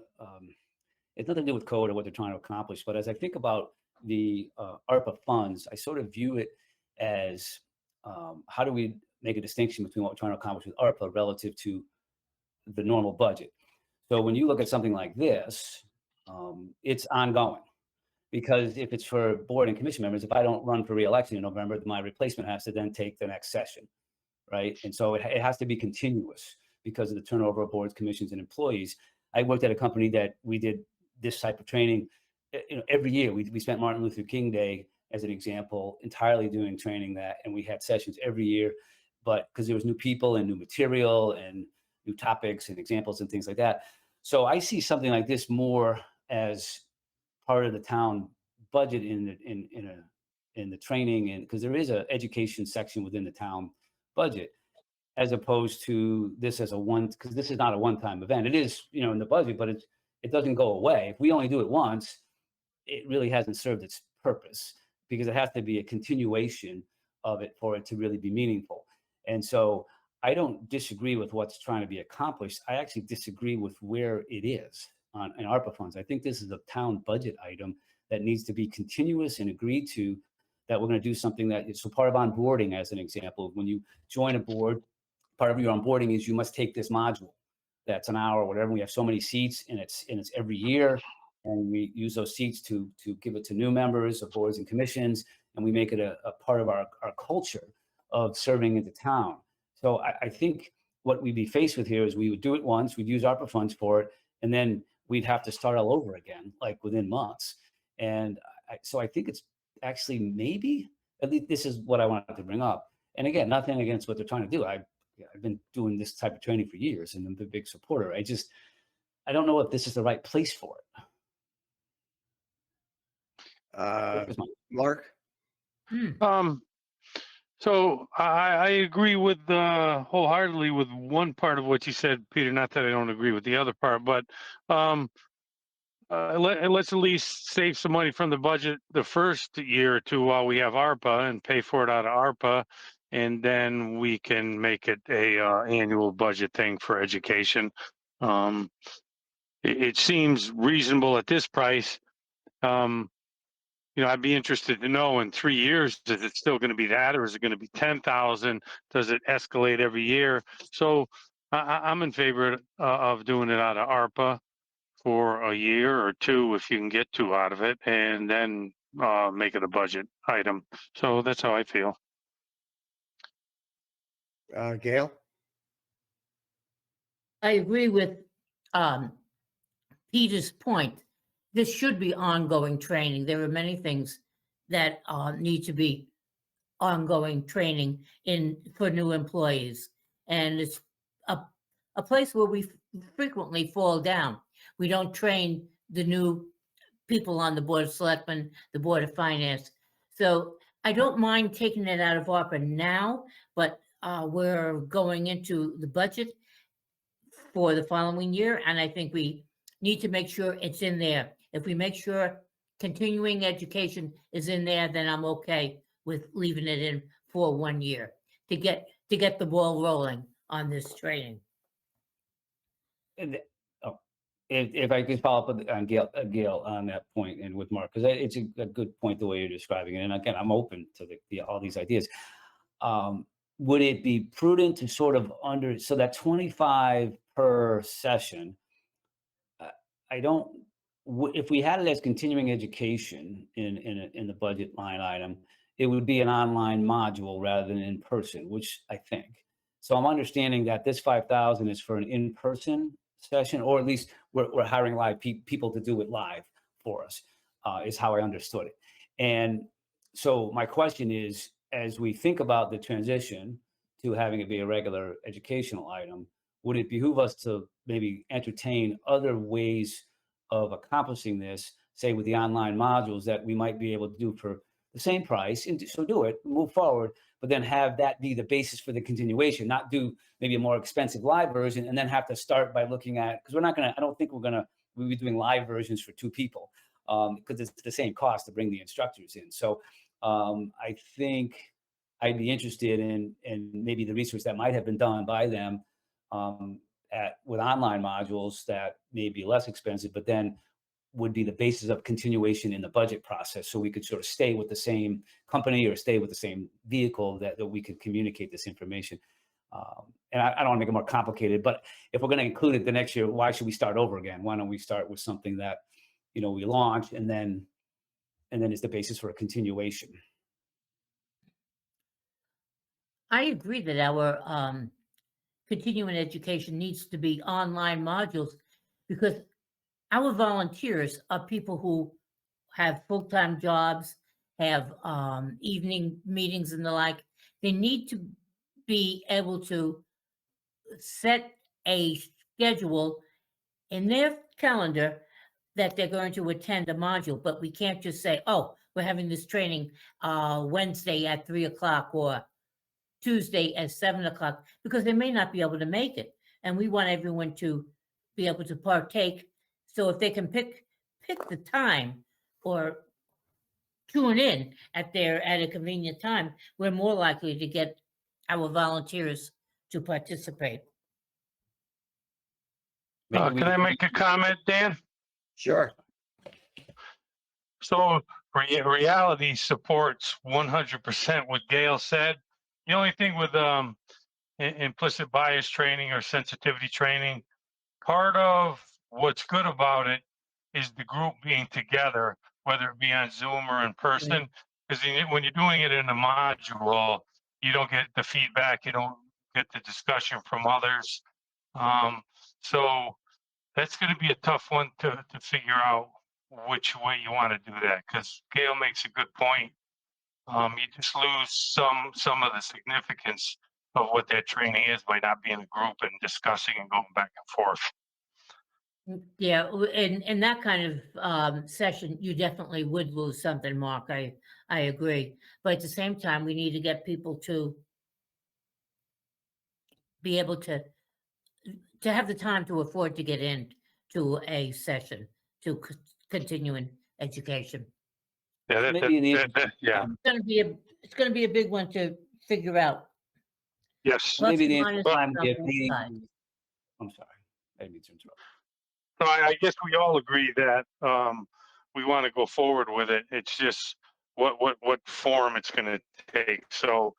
It's nothing to do with code or what they're trying to accomplish, but as I think about the ARPA funds, I sort of view it as how do we make a distinction between what we're trying to accomplish with ARPA relative to the normal budget. So when you look at something like this, it's ongoing. Because if it's for board and commission members, if I don't run for reelection in November, my replacement has to then take the next session, right? And so it has to be continuous because of the turnover of boards, commissions, and employees. I worked at a company that we did this type of training. Every year we spent Martin Luther King Day as an example, entirely doing training that, and we had sessions every year. But because there was new people and new material and new topics and examples and things like that, so I see something like this more as part of the town budget in the training, and because there is a education section within the town budget, as opposed to this as because this is not a one-time event. It is, in the budget, but it doesn't go away. If we only do it once, it really hasn't served its purpose because it has to be a continuation of it for it to really be meaningful. And so I don't disagree with what's trying to be accomplished. I actually disagree with where it is in ARPA funds. I think this is a town budget item that needs to be continuous and agreed to, that we're going to do something that is so part of onboarding, as an example. When you join a board, part of your onboarding is you must take this module. That's an hour or whatever. We have so many seats, and it's every year. And we use those seats to give it to new members of boards and commissions. And we make it a part of our culture of serving in the town. So I think what we'd be faced with here is we would do it once, we'd use ARPA funds for it, and then we'd have to start all over again, like within months. And so I think it's actually maybe, at least this is what I wanted to bring up. And again, nothing against what they're trying to do. I've been doing this type of training for years and I'm a big supporter. I don't know if this is the right place for it. Mark? So I agree with wholeheartedly with one part of what you said, Peter. Not that I don't agree with the other part, but let's at least save some money from the budget the first year or two while we have ARPA and pay for it out of ARPA, and then we can make it a annual budget thing for education. It seems reasonable at this price. I'd be interested to know in 3 years, is it still going to be that, or is it going to be 10,000? Does it escalate every year? So I'm in favor of doing it out of ARPA for a year or two, if you can get two out of it, and then make it a budget item. So that's how I feel. Gail? I agree with Peter's point. This should be ongoing training. There are many things that need to be ongoing training for new employees, and it's a place where we frequently fall down. We don't train the new people on the Board of Selectmen, the Board of Finance. So I don't mind taking it out of ARPA now, but we're going into the budget for the following year, and I think we need to make sure it's in there. If we make sure continuing education is in there, then I'm okay with leaving it in for 1 year to get the ball rolling on this training. And, oh, if I could follow up on Gail on that point and with Mark, because it's a good point the way you're describing it. And again, I'm open to all these ideas. Would it be prudent to sort of so that 25 per session? I don't. If we had it as continuing education in the budget line item, it would be an online module rather than in person, which I think. So I'm understanding that this 5,000 is for an in-person session, or at least we're hiring live people to do it live for us, is how I understood it. And so my question is, as we think about the transition to having it be a regular educational item, would it behoove us to maybe entertain other ways of accomplishing this, say with the online modules that we might be able to do for the same price, and so do it, move forward, but then have that be the basis for the continuation, not do maybe a more expensive live version and then have to start by looking at, because I don't think we'll be doing live versions for 2 people, because it's the same cost to bring the instructors in. So I think I'd be interested in maybe the research that might have been done by them with online modules that may be less expensive, but then would be the basis of continuation in the budget process. So we could sort of stay with the same company or stay with the same vehicle that we could communicate this information. And I don't want to make it more complicated, but if we're going to include it the next year, why should we start over again? Why don't we start with something that, we launch and then is the basis for a continuation? I agree that our continuing education needs to be online modules, because our volunteers are people who have full-time jobs, have evening meetings and the like. They need to be able to set a schedule in their calendar that they're going to attend a module, but we can't just say, oh, we're having this training Wednesday at 3:00 or Tuesday at 7:00, because they may not be able to make it. And we want everyone to be able to partake. So if they can pick the time or tune in at a convenient time, we're more likely to get our volunteers to participate. Can I make a comment, Dan? Sure. So reality supports 100% what Gail said. The only thing with implicit bias training or sensitivity training, part of what's good about it is the group being together, whether it be on Zoom or in person. Because when you're doing it in a module, you don't get the feedback, you don't get the discussion from others. So that's going to be a tough one to figure out which way you want to do that. Because Gail makes a good point. You just lose some of the significance of what that training is by not being a group and discussing and going back and forth. Yeah, in that kind of session, you definitely would lose something, Mark. I agree. But at the same time, we need to get people to be able to have the time to afford to get into a session to continuing education. Yeah, Maybe in the yeah. It's going to be a big one to figure out. Yes. Plus maybe the or minus time on if both the, sides. I'm sorry, I didn't mean to interrupt. So I guess we all agree that we want to go forward with it. It's just what form it's going to take. So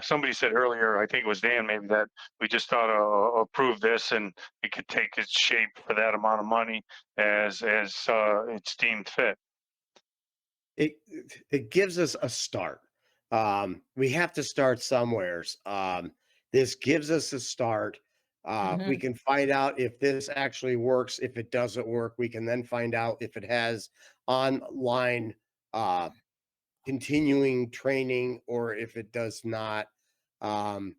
somebody said earlier, I think it was Dan, maybe, that we just ought to approve this and it could take its shape for that amount of money as it's deemed fit. It gives us a start. We have to start somewheres. This gives us a start. We Mhm. can find out if this actually works. If it doesn't work, we can then find out if it has online uh, continuing training or if it does not. Um,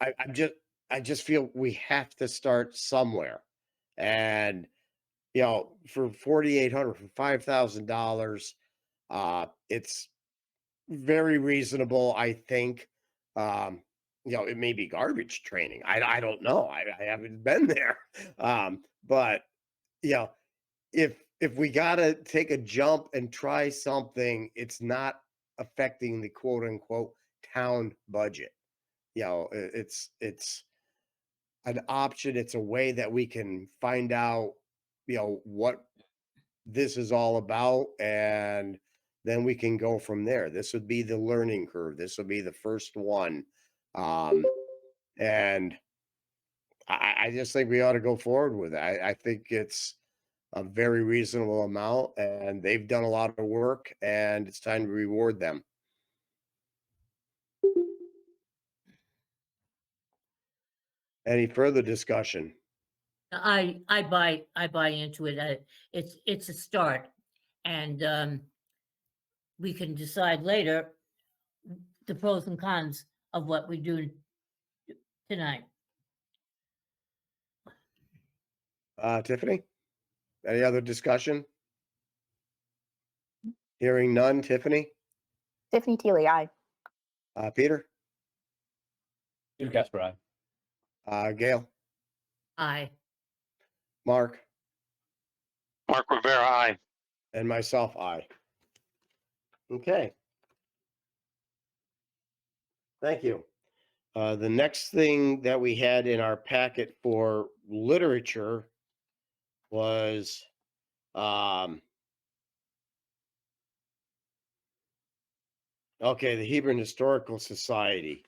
I just feel we have to start somewhere, and for 4,800 for $5,000, it's very reasonable, I think. Um, it may be garbage training. I don't know. I haven't been there. But you know, if we gotta take a jump and try something, it's not affecting the quote unquote town budget. It's an option. It's a way that we can find out, what this is all about, and then we can go from there. This would be the learning curve. This will be the first one. Um, and I just think we ought to go forward with it. I think it's a very reasonable amount, and they've done a lot of work, and it's time to reward them. Any further discussion? I buy into it. It's a start, and we can decide later the pros and cons of what we do tonight. Tiffany, any other discussion? Hearing none. Tiffany, Tiffany Teely, aye. Peter, Peter Casper, aye. Gail, Aye. Mark, Mark Rivera, aye. and myself, I. Okay. Thank you. The next thing that we had in our packet for literature was okay, the Hebron Historical Society.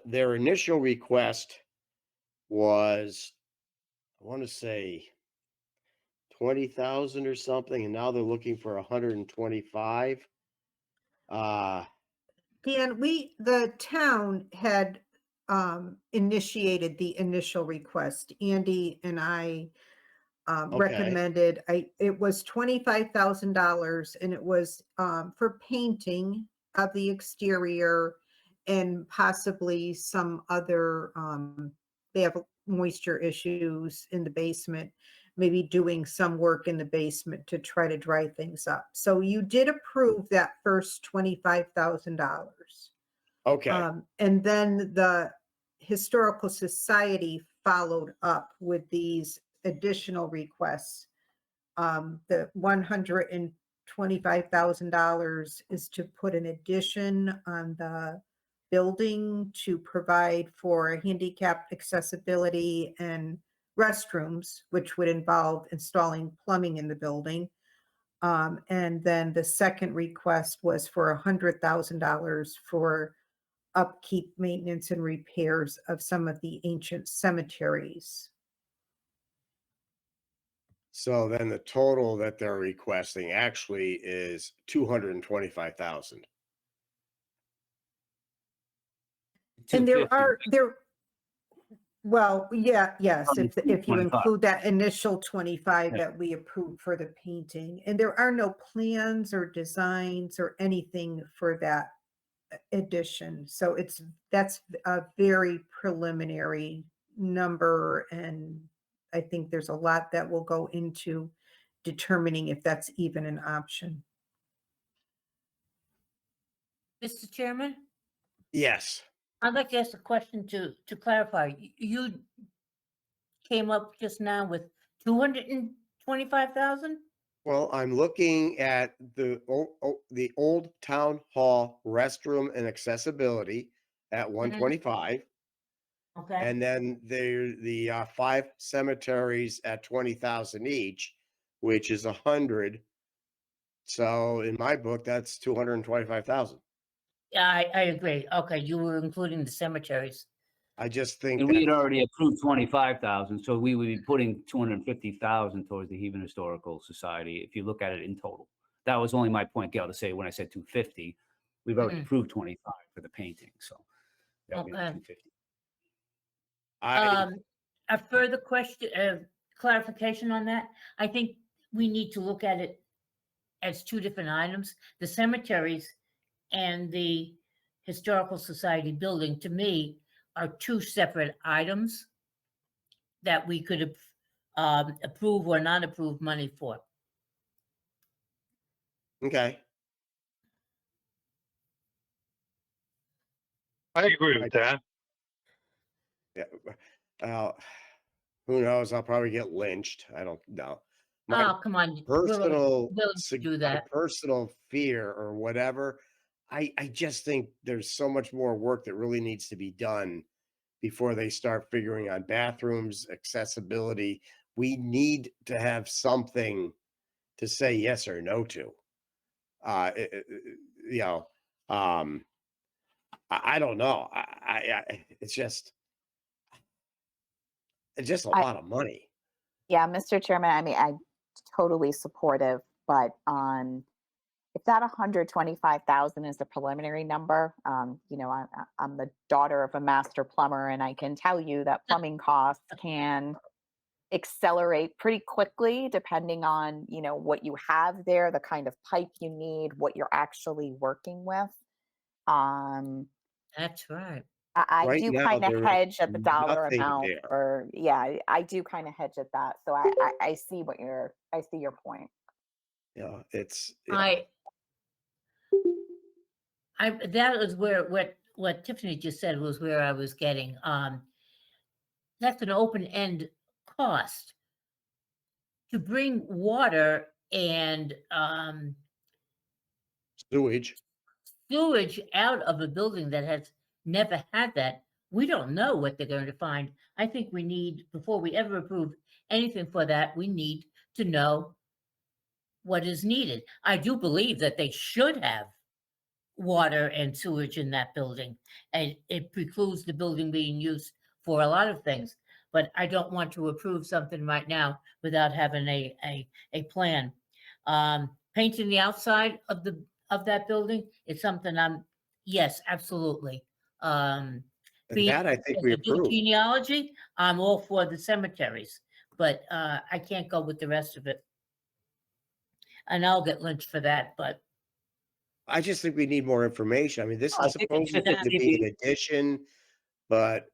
Their initial request was, I want to say 20,000 or something, and now they're looking for 125. Dan, the town had initiated the initial request. Andy and I Okay. recommended, it was $25,000, and it was for painting of the exterior and possibly some other, they have moisture issues in the basement, maybe doing some work in the basement to try to dry things up. So you did approve that first $25,000. Okay. And then the Historical Society followed up with these additional requests. The $125,000 is to put an addition on the building to provide for handicap accessibility and restrooms, which would involve installing plumbing in the building. And then the second request was for $100,000 for upkeep, maintenance, and repairs of some of the ancient cemeteries. So then the total that they're requesting actually is 225,000. And 250. well, yeah, yes, if you 25. include that initial 25 Yeah. that we approved for the painting, and there are no plans or designs or anything for that addition. So that's a very preliminary number, and I think there's a lot that will go into determining if that's even an option. Mr. Chairman, Yes. I'd like to ask a question to clarify. You came up just now with 225,000? Well, I'm looking at the old town hall restroom and accessibility at 125, Okay. and then the 5 cemeteries at 20,000 each, which is 100. So in my book, that's 225,000. Yeah, I agree. Okay, you were including the cemeteries. I just think And we that had already approved 25,000, so we would be putting 250,000 towards the Hebron Historical Society if you look at it in total. That was only my point, Gail, to say when I said 250. We've already Mhm. approved 25 for the painting, so that would be Okay. 250. I, A further question, clarification on that. I think we need to look at it as two different items. The cemeteries and the Historical Society building, to me, are two separate items that we could approve or not approve money for. okay. I agree with that. Yeah. Who knows? I'll probably get lynched. I don't know. My Oh, come on. personal, Willing to do my that. personal fear or whatever, I just think there's so much more work that really needs to be done before they start figuring on bathrooms, accessibility. We need to have something to say yes or no to. You know, um, I don't know. It's just a I, lot of money. yeah, Mr. Chairman, I mean, I'm totally supportive, but if that 125,000 is the preliminary number, I'm the daughter of a master plumber, and I can tell you that plumbing costs can accelerate pretty quickly depending on, what you have there, the kind of pipe you need, what you're actually working with. Um, That's right. I Right do now, kind of there is hedge at the dollar nothing amount, there. or yeah, I do kind of hedge at that. So I see I see your point. It's That was where what Tiffany just said was where I was getting. That's an open end cost to bring water and sewage. sewage out of a building that has never had that. We don't know what they're going to find. I think we need, before we ever approve anything for that, we need to know what is needed. I do believe that they should have water and sewage in that building, and it precludes the building being used for a lot of things. But I don't want to approve something right now without having a plan. Painting the outside of that building is something yes, absolutely. And Being that I think we a good approved. genealogy, I'm all for the cemeteries, but I can't go with the rest of it. And I'll get lynched for that, but I just think we need more information. I mean, this I is think it's supposedly just a to be an TBD. addition, but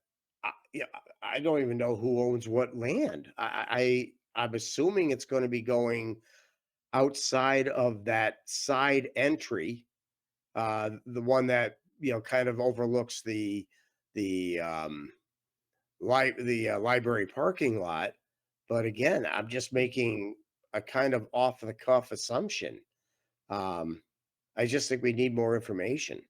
I don't even know who owns what land. I'm assuming it's going to be going outside of that side entry, the one that kind of overlooks the library parking lot. But again, I'm just making a kind of off the cuff assumption. I just think we need more information.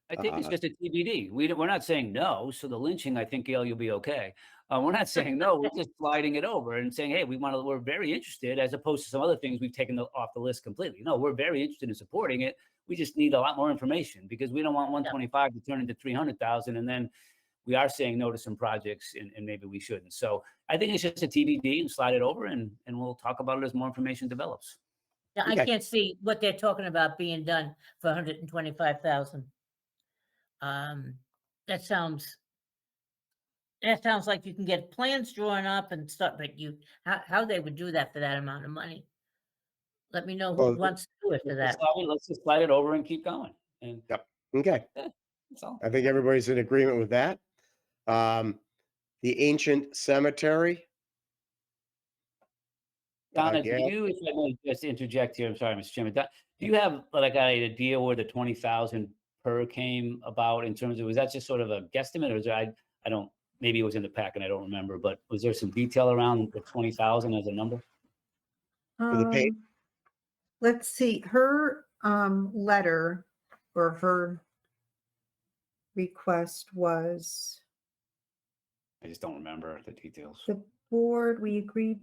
I think it's Uh, just a TBD. We're not saying no. So the lynching, I think, Gail, you'll be okay. We're not saying no. We're just sliding it over and saying, hey, we're very interested, as opposed to some other things we've taken off the list completely. No, we're very interested in supporting it. We just need a lot more information, because we don't want 125 to turn into 300,000, and then we are saying no to some projects, and maybe we shouldn't. So I think it's just a TBD, and slide it over, and we'll talk about it as more information develops. yeah, I Okay. can't see what they're talking about being done for 125,000. That sounds like you can get plans drawn up and stuff, but how they would do that for that amount of money? Let me know who Well, wants to do it for that. Let's just slide it over and keep going. And Yep. Okay. that's all. I think everybody's in agreement with that. The ancient cemetery. Donna, do Gail? you, if I may just interject here, I'm sorry, Mr. Chairman, do you have like an idea where the 20,000 per came about in terms of, was that just sort of a guesstimate, or is there, I don't, maybe it was in the pack and I don't remember, but was there some detail around the 20,000 as a number? For the paint? Let's see, her letter or her request was I just don't remember the details. the board, we agreed,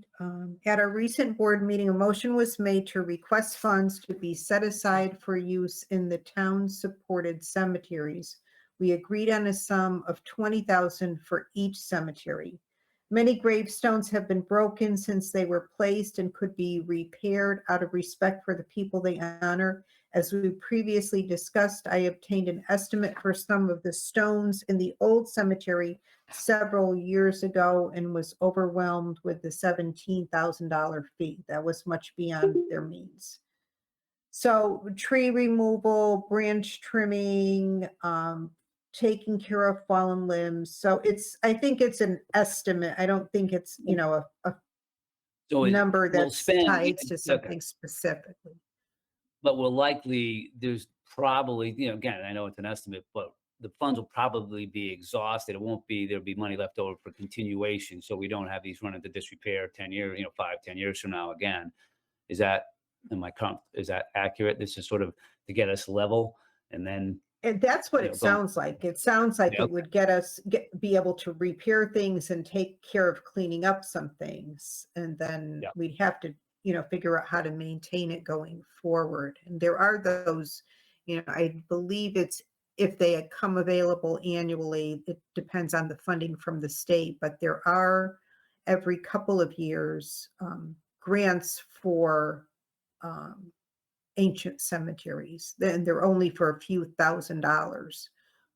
at our recent board meeting, a motion was made to request funds to be set aside for use in the town-supported cemeteries. We agreed on a sum of 20,000 for each cemetery. Many gravestones have been broken since they were placed and could be repaired out of respect for the people they honor, As we previously discussed, I obtained an estimate for some of the stones in the old cemetery several years ago and was overwhelmed with the $17,000 fee. That was much beyond their means. So tree removal, branch trimming, taking care of fallen limbs. So I think it's an estimate. I don't think it's, a So number we'll that's spend, tied to okay. something specifically. But we'll likely, there's probably, again, I know it's an estimate, but the funds will probably be exhausted. It won't be, there'll be money left over for continuation. So we don't have these run into disrepair 10 years, 5-10 years from now again. Is that, is that accurate? This is sort of to get us level and then. And that's what Yeah, it go on. sounds like. It sounds like Yeah, it would be able to repair things and take care of cleaning up some things. And then Yeah. we'd have to, figure out how to maintain it going forward. And there are those, I believe it's, if they had come available annually, it depends on the funding from the state, but there are every couple of years grants for ancient cemeteries. Then they're only for a few $1,000s,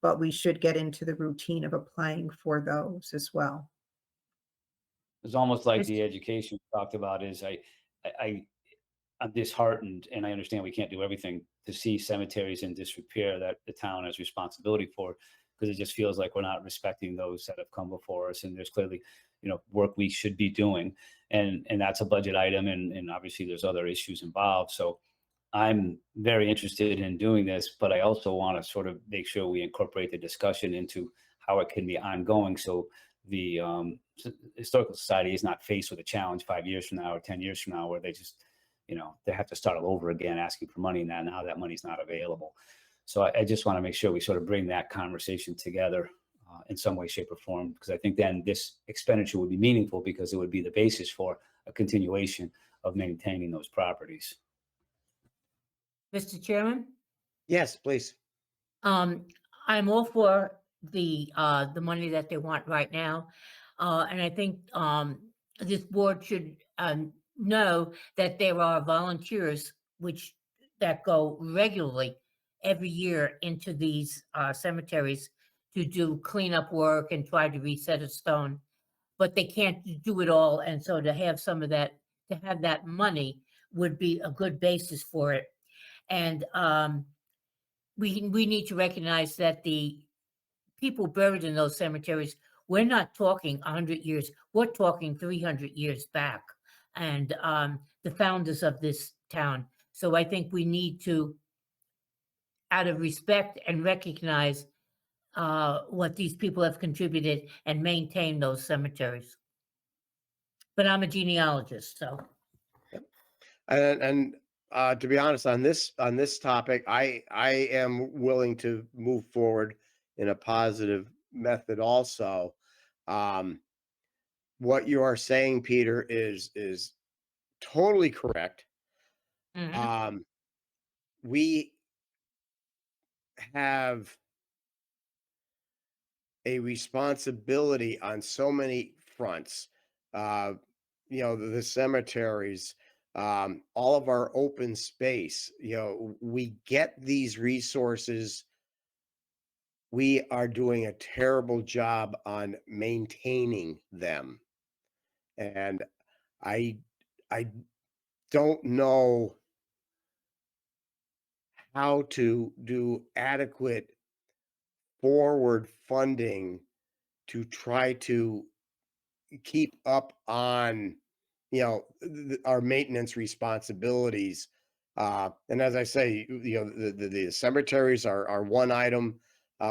but we should get into the routine of applying for those as well. It's almost like Mr. the education we talked about is I'm disheartened, and I understand we can't do everything, to see cemeteries in disrepair that the town has responsibility for, because it just feels like we're not respecting those that have come before us. And there's clearly, work we should be doing. And that's a budget item. And obviously there's other issues involved. So I'm very interested in doing this, but I also want to sort of make sure we incorporate the discussion into how it can be ongoing. So the Historical Society is not faced with a challenge 5 years from now or 10 years from now, where they just, they have to start all over again, asking for money, and now that money's not available. So I just want to make sure we sort of bring that conversation together in some way, shape, or form, because I think then this expenditure would be meaningful, because it would be the basis for a continuation of maintaining those properties. Mr. Chairman, Yes, please. I'm all for the money that they want right now. And I think this board should know that there are volunteers that go regularly every year into these cemeteries to do cleanup work and try to reset a stone, but they can't do it all. And so to have to have that money would be a good basis for it. And we need to recognize that the people buried in those cemeteries, we're not talking 100 years, we're talking 300 years back, and the founders of this town. So I think we need to, out of respect and recognize what these people have contributed, and maintain those cemeteries. But I'm a genealogist, so. And to be honest, on this topic, I am willing to move forward in a positive method also. What you are saying, Peter, is totally correct. Mhm. We have a responsibility on so many fronts. The cemeteries, all of our open space, we get these resources. We are doing a terrible job on maintaining them. And I I don't know how to do adequate forward funding to try to keep up on, our maintenance responsibilities. And as I say, the cemeteries are one item.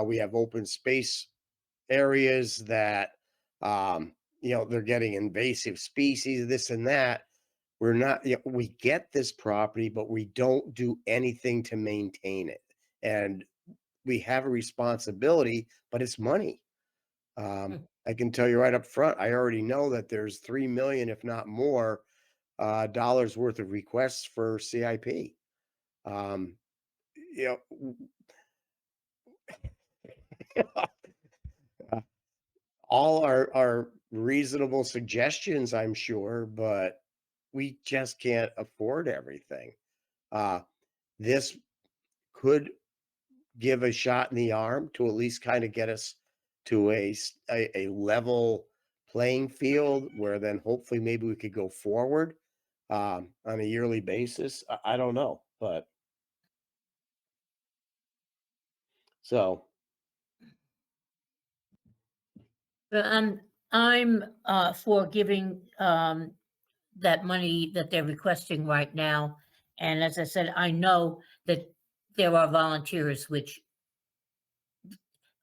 We have open space areas that, they're getting invasive species, this and that. We're not, we get this property, but we don't do anything to maintain it. And we have a responsibility, but it's money. I can tell you right up front, I already know that there's 3 million, if not more, dollars worth of requests for CIP. Um, you know, all are reasonable suggestions, I'm sure, but we just can't afford everything. This could give a shot in the arm to at least kind of get us to a level playing field where then hopefully maybe we could go forward on a yearly basis. I don't know, but so But I'm for giving that money that they're requesting right now. And as I said, I know that there are volunteers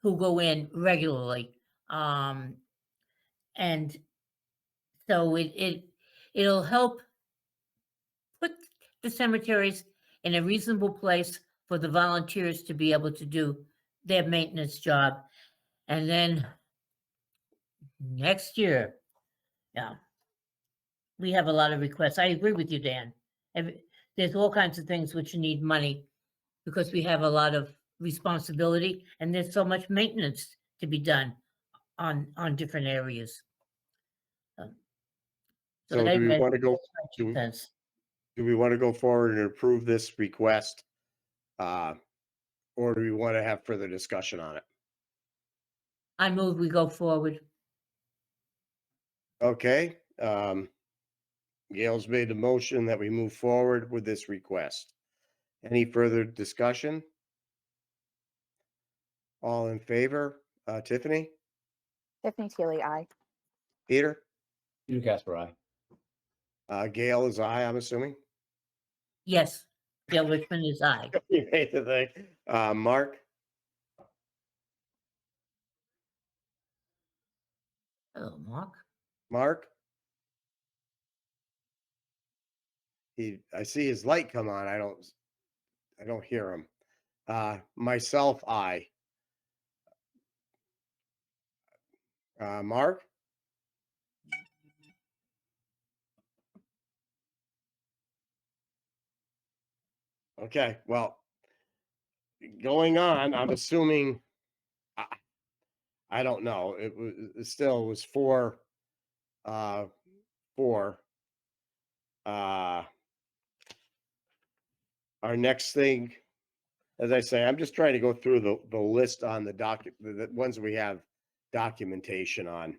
who go in regularly. And so it'll help put the cemeteries in a reasonable place for the volunteers to be able to do their maintenance job. And then next year, yeah, we have a lot of requests. I agree with you, Dan. There's all kinds of things which need money because we have a lot of responsibility and there's so much maintenance to be done on different areas. So do we anyway, want to go, that's my 2 do- cents. do we want to go forward and approve this request? Or do we want to have further discussion on it? I move we go forward. Okay, Gail's made a motion that we move forward with this request. Any further discussion? All in favor? Tiffany, Tiffany Teely, aye. Peter, Peter Casper, aye. Gail is aye, I'm assuming. Yes, Gail Richmond is aye. You made the thing. Mark, Hello, Mark. Mark? I see his light come on. I don't hear him. Myself, aye. Mark? Okay, well, going on, I'm assuming, I don't know. It still was 4, 4. Our next thing, as I say, I'm just trying to go through the list on the ones we have documentation on.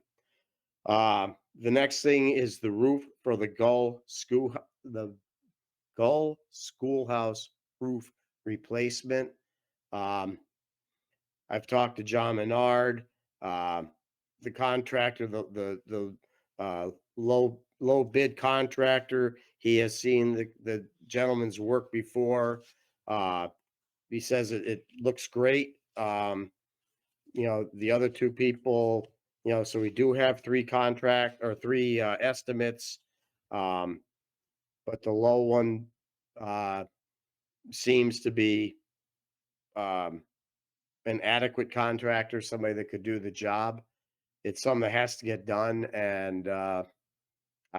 The next thing is the roof for the Gull Schoolhouse roof replacement. I've talked to John Menard, the contractor, the low bid contractor. He has seen the gentleman's work before. He says it looks great. The other 2 people, so we do have 3 estimates. But the low one seems to be an adequate contractor, somebody that could do the job. It's something that has to get done, and I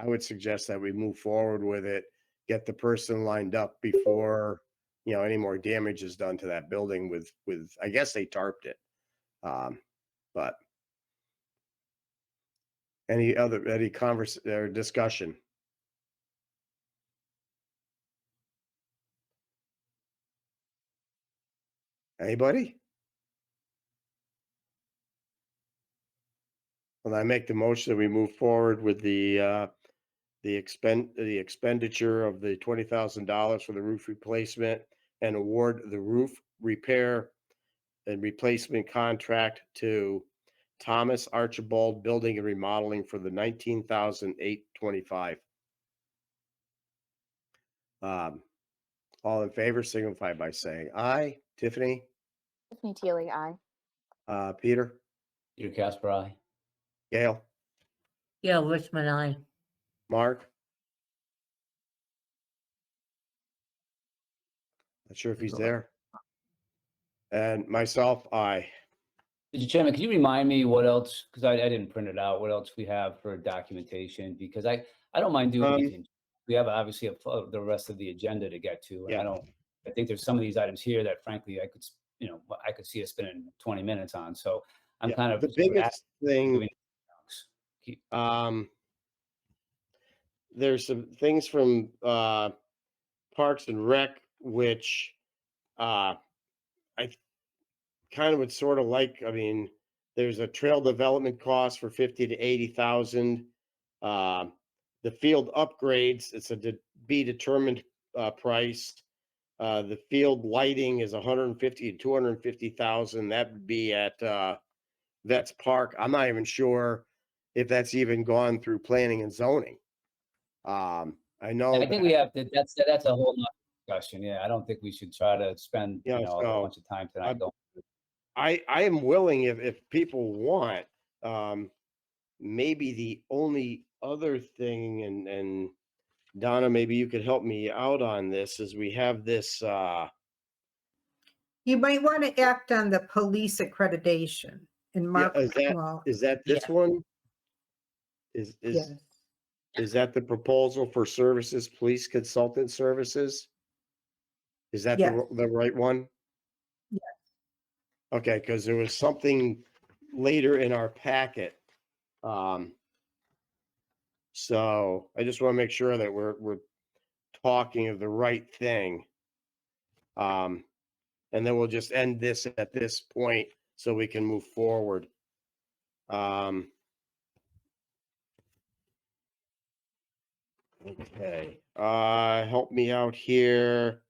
would suggest that we move forward with it, get the person lined up before any more damage is done to that building with I guess they tarped it. But any converse or discussion? Anybody? Well, I make the motion that we move forward with the expenditure of the $20,000 for the roof replacement and award the roof repair and replacement contract to Thomas Archibald Building and Remodeling for the $19,825. All in favor, signify by saying aye. Tiffany, Tiffany Teely, aye. Peter, Peter Casper, aye. Gail, Gail Richmond, aye. Mark. Not sure if he's there. And myself, aye. Mr. Chairman, could you remind me what else, because I didn't print it out, what else we have for documentation? Because I don't mind doing these. We have obviously the rest of the agenda to get to. And Yeah. I think there's some of these items here that frankly, I could see us spending 20 minutes on. So I'm kind of the biggest thing. There's some things from Parks and Rec, which I kind of would sort of like, I mean, there's a trail development cost for 50 to 80,000. The field upgrades, it's a to be determined price. The field lighting is 150 to 250,000. That would be at Vets Park. I'm not even sure if that's even gone through planning and zoning. I know I think we have to, that's a whole nother discussion. Yeah, I don't think we should try to spend, Yeah, you know, a so bunch of time tonight I'm- going. I am willing if people want. Maybe the only other thing, and Donna, maybe you could help me out on this, is we have this You might want to act on the police accreditation and yeah, Mark, is that this Yeah. one? Is yes. is that the proposal for services, police consultant services? Is that Yes. the right one? Yes. Okay, because there was something later in our packet. So I just want to make sure that we're talking of the right thing. And then we'll just end this at this point so we can move forward. Okay, help me out here.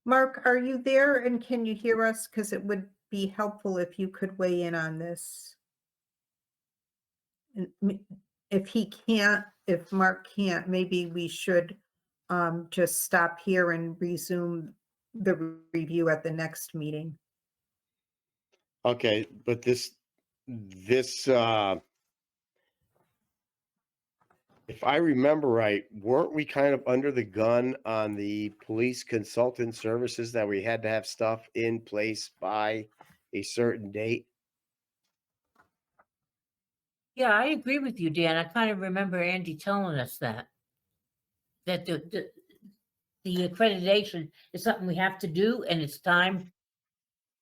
Mark, are you there and can you hear us? Because it would be helpful if you could weigh in on this. And if he can't, if Mark can't, maybe we should just stop here and resume the review at the next meeting. Okay, but this, if I remember right, weren't we kind of under the gun on the police consultant services that we had to have stuff in place by a certain date? Yeah, I agree with you, Dan. I kind of remember Andy telling us that the accreditation is something we have to do and it's time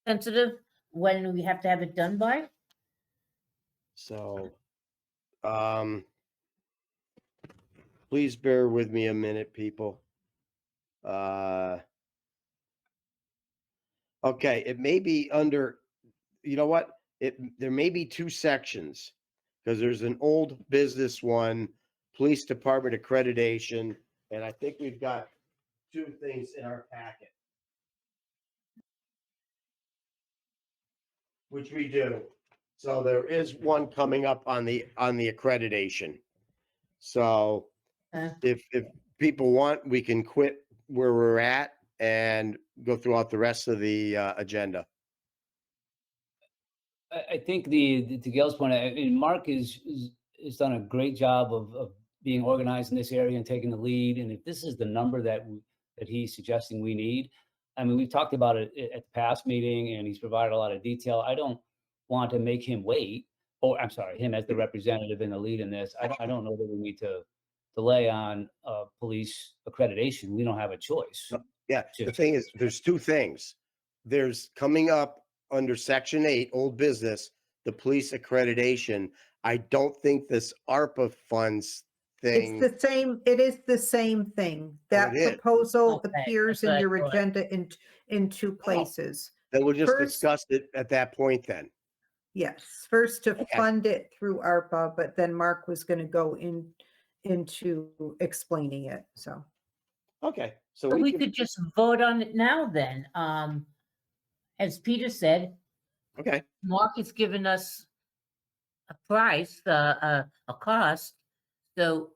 sensitive when we have to have it done by. So, please bear with me a minute, people. Okay, it may be under, you know what? There may be two sections. Because there's an old business one, police department accreditation, and I think we've got two things in our packet. Which we do. So there is one coming up on the accreditation. So if people want, we can quit where we're at and go throughout the rest of the agenda. I think to Gail's point, I mean, Mark has done a great job of being organized in this area and taking the lead. And if this is the number that he's suggesting we need, I mean, we've talked about it at the past meeting, and he's provided a lot of detail. I don't want to make him wait. Oh, I'm sorry, him as the representative in the lead in this. I don't know that we need to delay on police accreditation. We don't have a choice. Yeah, the thing is, there's two things. There's coming up under Section 8, old business, the police accreditation. I don't think this ARPA funds thing. It's the same, it is the same thing. That it is? proposal Okay, appears that's in what I your thought. agenda in two places. Then we'll just First- discuss it at that point then. Yes, first to Okay. fund it through ARPA, but then Mark was going to go into explaining it, so. Okay, so So we can- could just vote on it now then. As Peter said, Okay, Mark has given us a price, a cost. So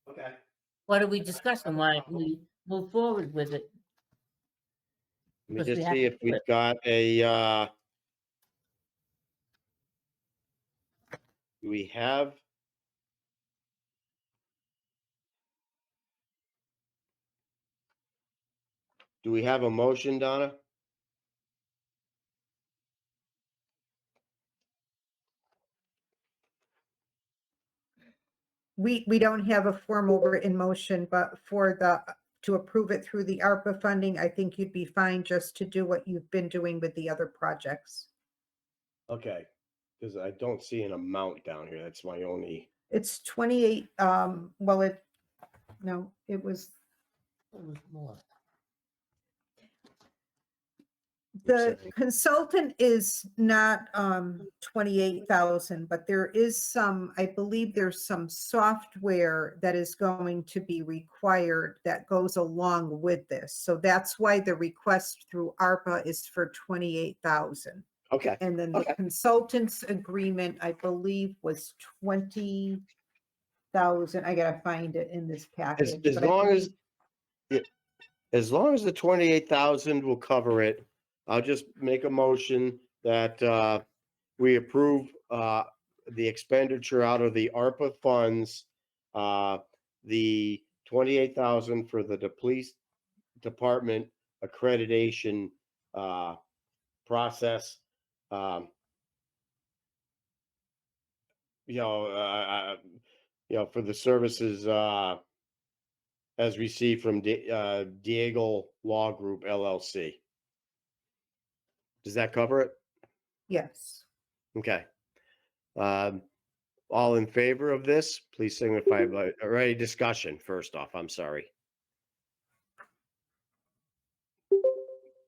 okay. what are we discussing? Why don't we move forward with it? Let me Because we just have see to if do we've it. got a, do we have? Do we have a motion, Donna? We don't have a formal written motion, but to approve it through the ARPA funding, I think you'd be fine just to do what you've been doing with the other projects. Okay, because I don't see an amount down here. That's my only, It's 28, well, no, it was It was more. The saying? consultant is not 28,000, but there is some, I believe there's some software that is going to be required that goes along with this. So that's why the request through ARPA is for 28,000. Okay, And then the Okay. consultant's agreement, I believe, was 20,000. I gotta find it in this package. as but I long as, believe- as long as the 28,000 will cover it, I'll just make a motion that we approve the expenditure out of the ARPA funds, the 28,000 for the police department accreditation process. Um, you know, for the services as received from Diego Law Group LLC. Does that cover it? Yes. Okay. All in favor of this, please signify by, or any discussion first off, I'm sorry.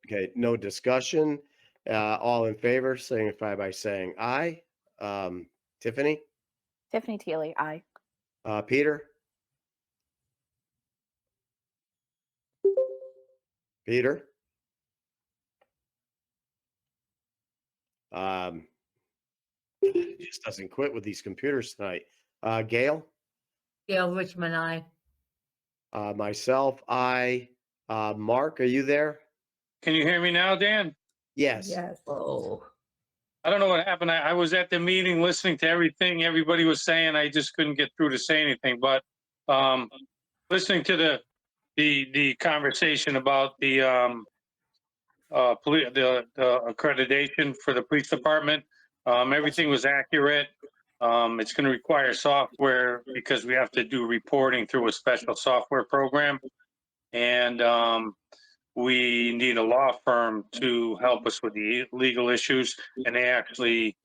Okay, no discussion. All in favor, signify by saying aye. Tiffany, Tiffany Teely, aye. Peter? Peter? It just doesn't quit with these computers tonight. Gail? Gail Richmond, I. Myself, I. Mark, are you there? Can you hear me now, Dan? Yes. Yes. Oh. I don't know what happened. I was at the meeting listening to everything everybody was saying. I just couldn't get through to say anything, but listening to the conversation about the accreditation for the police department, everything was accurate. It's going to require software because we have to do reporting through a special software program, and we need a law firm to help us with the legal issues, and they actually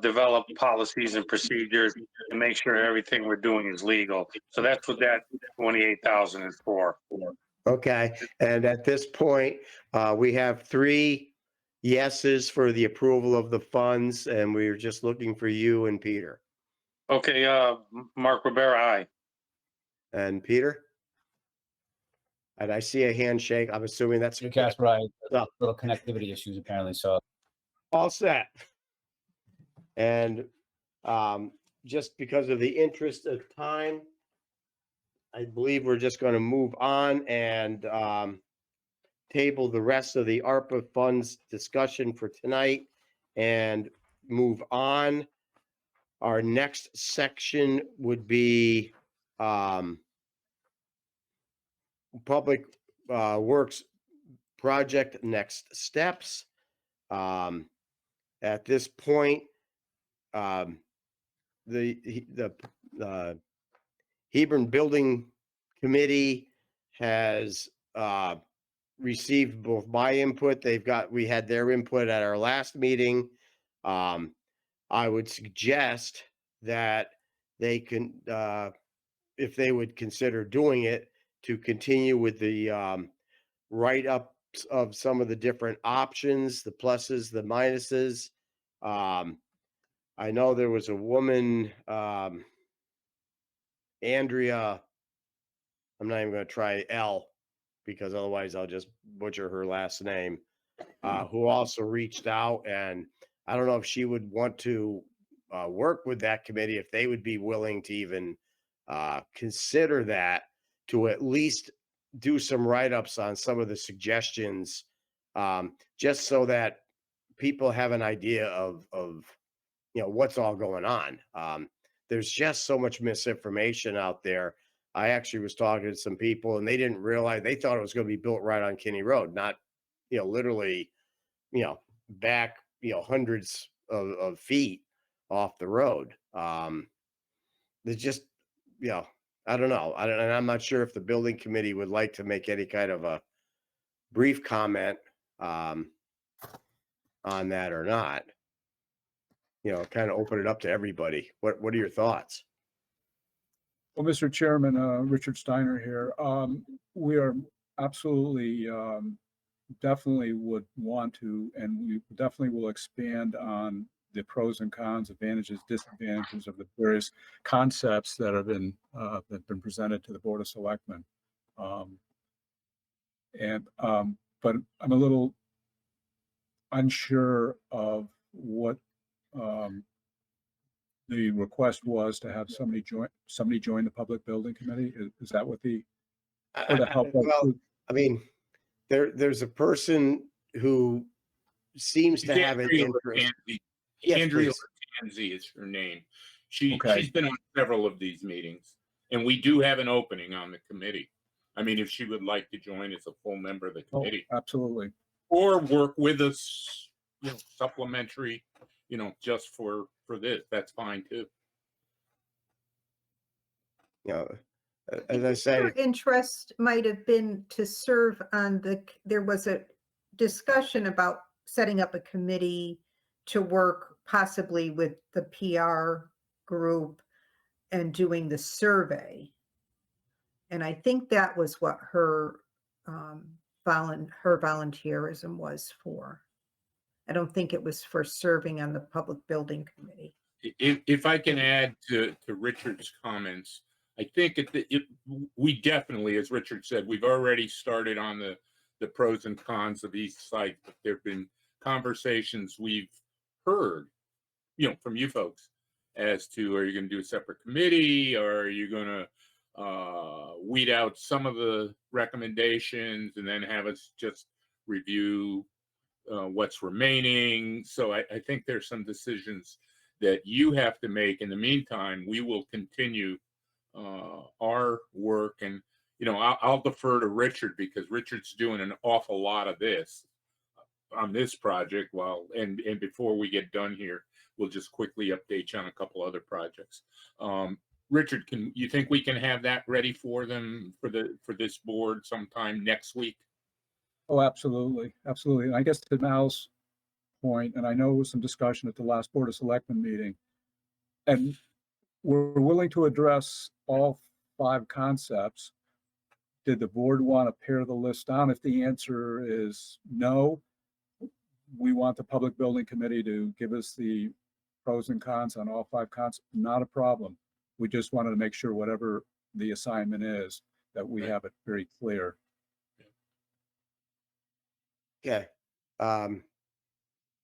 develop policies and procedures to make sure everything we're doing is legal. So that's what that 28,000 is for. Okay, and at this point, we have 3 yeses for the approval of the funds, and we're just looking for you and Peter. Okay, Mark Rivera, aye. And Peter? And I see a handshake. I'm assuming that's Your cast right. Oh. Little connectivity issues apparently. So all set. And just because of the interest of time, I believe we're just going to move on and table the rest of the ARPA funds discussion for tonight and move on. Our next section would be Public Works project next steps. At this point, the Hebron Building Committee has received both my input. We had their input at our last meeting. I would suggest that they can, if they would consider doing it, to continue with the write-ups of some of the different options, the pluses, the minuses. I know there was a woman, Andrea, I'm not even going to try L because otherwise I'll just butcher her last name, who also reached out, and I don't know if she would want to work with that committee, if they would be willing to even consider that, to at least do some write-ups on some of the suggestions, just so that people have an idea of what's all going on. There's just so much misinformation out there. I actually was talking to some people and they didn't realize, they thought it was going to be built right on Kinney Road, not, literally, back, hundreds of feet off the road. There's just, I don't know. And I'm not sure if the building committee would like to make any kind of a brief comment on that or not. Kind of open it up to everybody. What are your thoughts? Well, Mr. Chairman, Richard Steiner here. We are absolutely, definitely would want to, and we definitely will expand on the pros and cons, advantages, disadvantages of the various concepts that have been presented to the Board of Selectmen. But I'm a little unsure of what the request was to have somebody join the Public Building Committee. Is that what or to help us Well, with- I mean, there's a person who seems to have an Andrea interest. Latanzi. Yes, Andrea please. Latanzi is her name. Okay. She's been on several of these meetings, and we do have an opening on the committee. I mean, if she would like to join as a full member of the Oh, committee, absolutely. or work with us, supplementary, just for this, that's fine too. You know, as I Her said, interest might have been to serve on there was a discussion about setting up a committee to work possibly with the PR group and doing the survey. And I think that was what her volunteerism was for. I don't think it was for serving on the Public Building Committee. If I can add to Richard's comments, I think we definitely, as Richard said, we've already started on the pros and cons of each site. But there have been conversations we've heard, from you folks as to, are you going to do a separate committee, or are you going to weed out some of the recommendations and then have us just review what's remaining. So I think there's some decisions that you have to make. In the meantime, we will continue our work, and I'll defer to Richard, because Richard's doing an awful lot of this on this project. And before we get done here, we'll just quickly update you on a couple other projects. Richard, you think we can have that ready for them for this board sometime next week? Oh, absolutely. Absolutely. And I guess to Mal's point, and I know there was some discussion at the last Board of Selectmen meeting, and we're willing to address all 5 concepts. Did the board want to pare the list down? If the answer is no, we want the Public Building Committee to give us the pros and cons on all 5 concepts. Not a problem. We just wanted to make sure whatever the assignment is, that we have it very clear. okay. I'll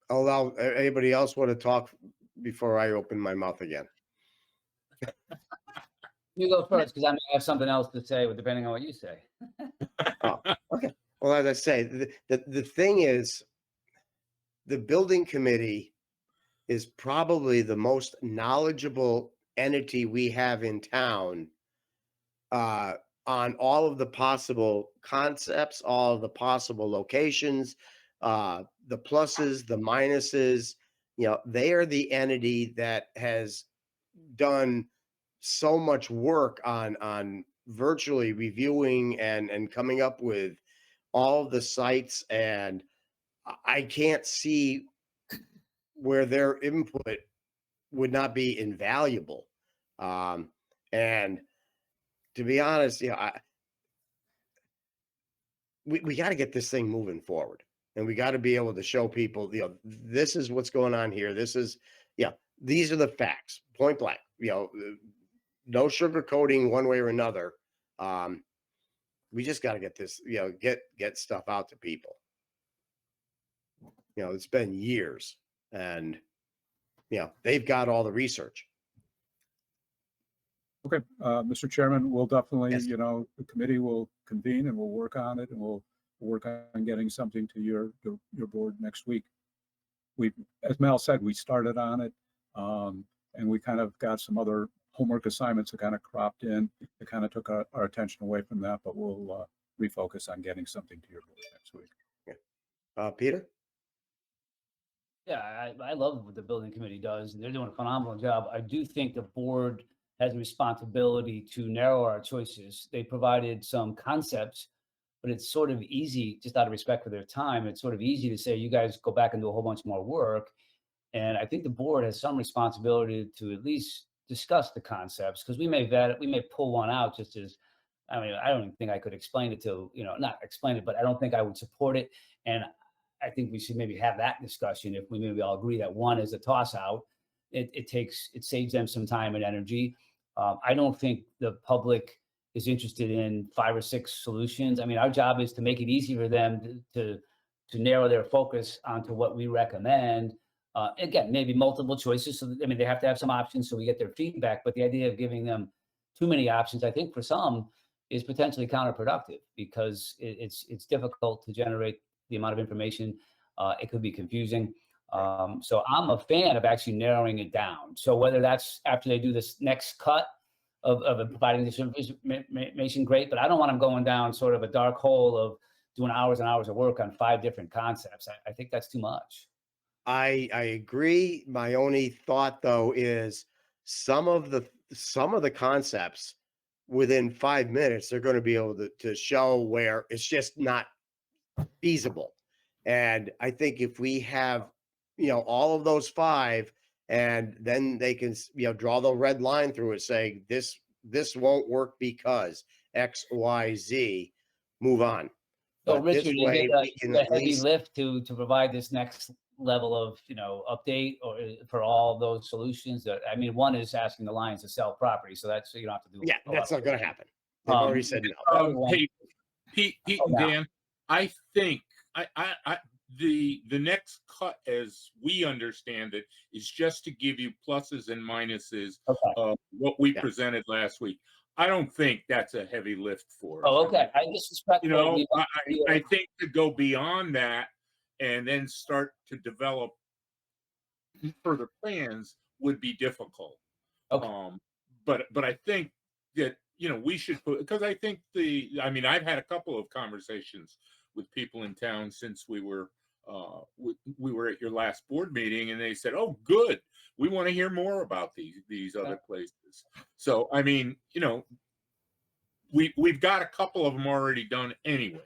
allow anybody else want to talk before I open my mouth again. You go first, because I may have something else to say, depending on what you say. Oh, okay. Well, as I say, the thing is, the building committee is probably the most knowledgeable entity we have in town on all of the possible concepts, all of the possible locations, the pluses, the minuses. They are the entity that has done so much work on virtually reviewing and coming up with all of the sites, and I can't see where their input would not be invaluable. And to be honest, we got to get this thing moving forward, and we got to be able to show people, this is what's going on here. This is, these are the facts, point blank. No sugarcoating one way or another. We just got to get this, get stuff out to people. It's been years, and they've got all the research. Okay, Mr. Chairman, we'll definitely, Yes. the committee will convene and we'll work on it, and we'll work on getting something to your board next week. As Mel said, we started on it, and we kind of got some other homework assignments that kind of cropped in. That kind of took our attention away from that, but we'll refocus on getting something to your board next week. Peter? Yeah, I love what the building committee does, and they're doing a phenomenal job. I do think the board has a responsibility to narrow our choices. They provided some concepts, but it's sort of easy, just out of respect for their time, it's sort of easy to say, you guys go back and do a whole bunch more work. And I think the board has some responsibility to at least discuss the concepts, because we may vet it, we may pull one out just as, I mean, I don't even think I could explain it to, not explain it, but I don't think I would support it. And I think we should maybe have that discussion if we maybe all agree that one is a toss out. It saves them some time and energy. I don't think the public is interested in 5 or 6 solutions. I mean, our job is to make it easy for them to narrow their focus onto what we recommend. Again, maybe multiple choices. So, I mean, they have to have some options so we get their feedback. But the idea of giving them too many options, I think for some is potentially counterproductive, because it's difficult to generate the amount of information. It could be confusing. So I'm a fan of actually narrowing it down. So whether that's after they do this next cut of providing this information, great. But I don't want them going down sort of a dark hole of doing hours and hours of work on 5 different concepts. I think that's too much. I agree. My only thought though is some of the concepts within 5 minutes, they're going to be able to show where it's just not feasible. And I think if we have, all of those 5, and then they can, draw the red line through it saying this won't work because X, Y, Z, move on. So But this Richard, way is we it can a at heavy least, lift to provide this next level of, update or for all those solutions? I mean, one is asking the Lions to sell property, so that's, you don't have to do. yeah, a lot that's of not going work. to happen. They've already said no. Hey, Pete and yeah. Dan, I think the next cut, as we understand it, is just to give you pluses and minuses Okay. of what we Yeah. presented last week. I don't think that's a heavy lift for us. Oh, okay. I just suspect. I think to go beyond that and then start to develop further plans would be difficult. Okay. But I think that we should put, because I think I've had a couple of conversations with people in town since we were at your last board meeting, and they said, "Oh, good, we want to hear more about these other places." So I mean, we've got a couple of them already done anyways.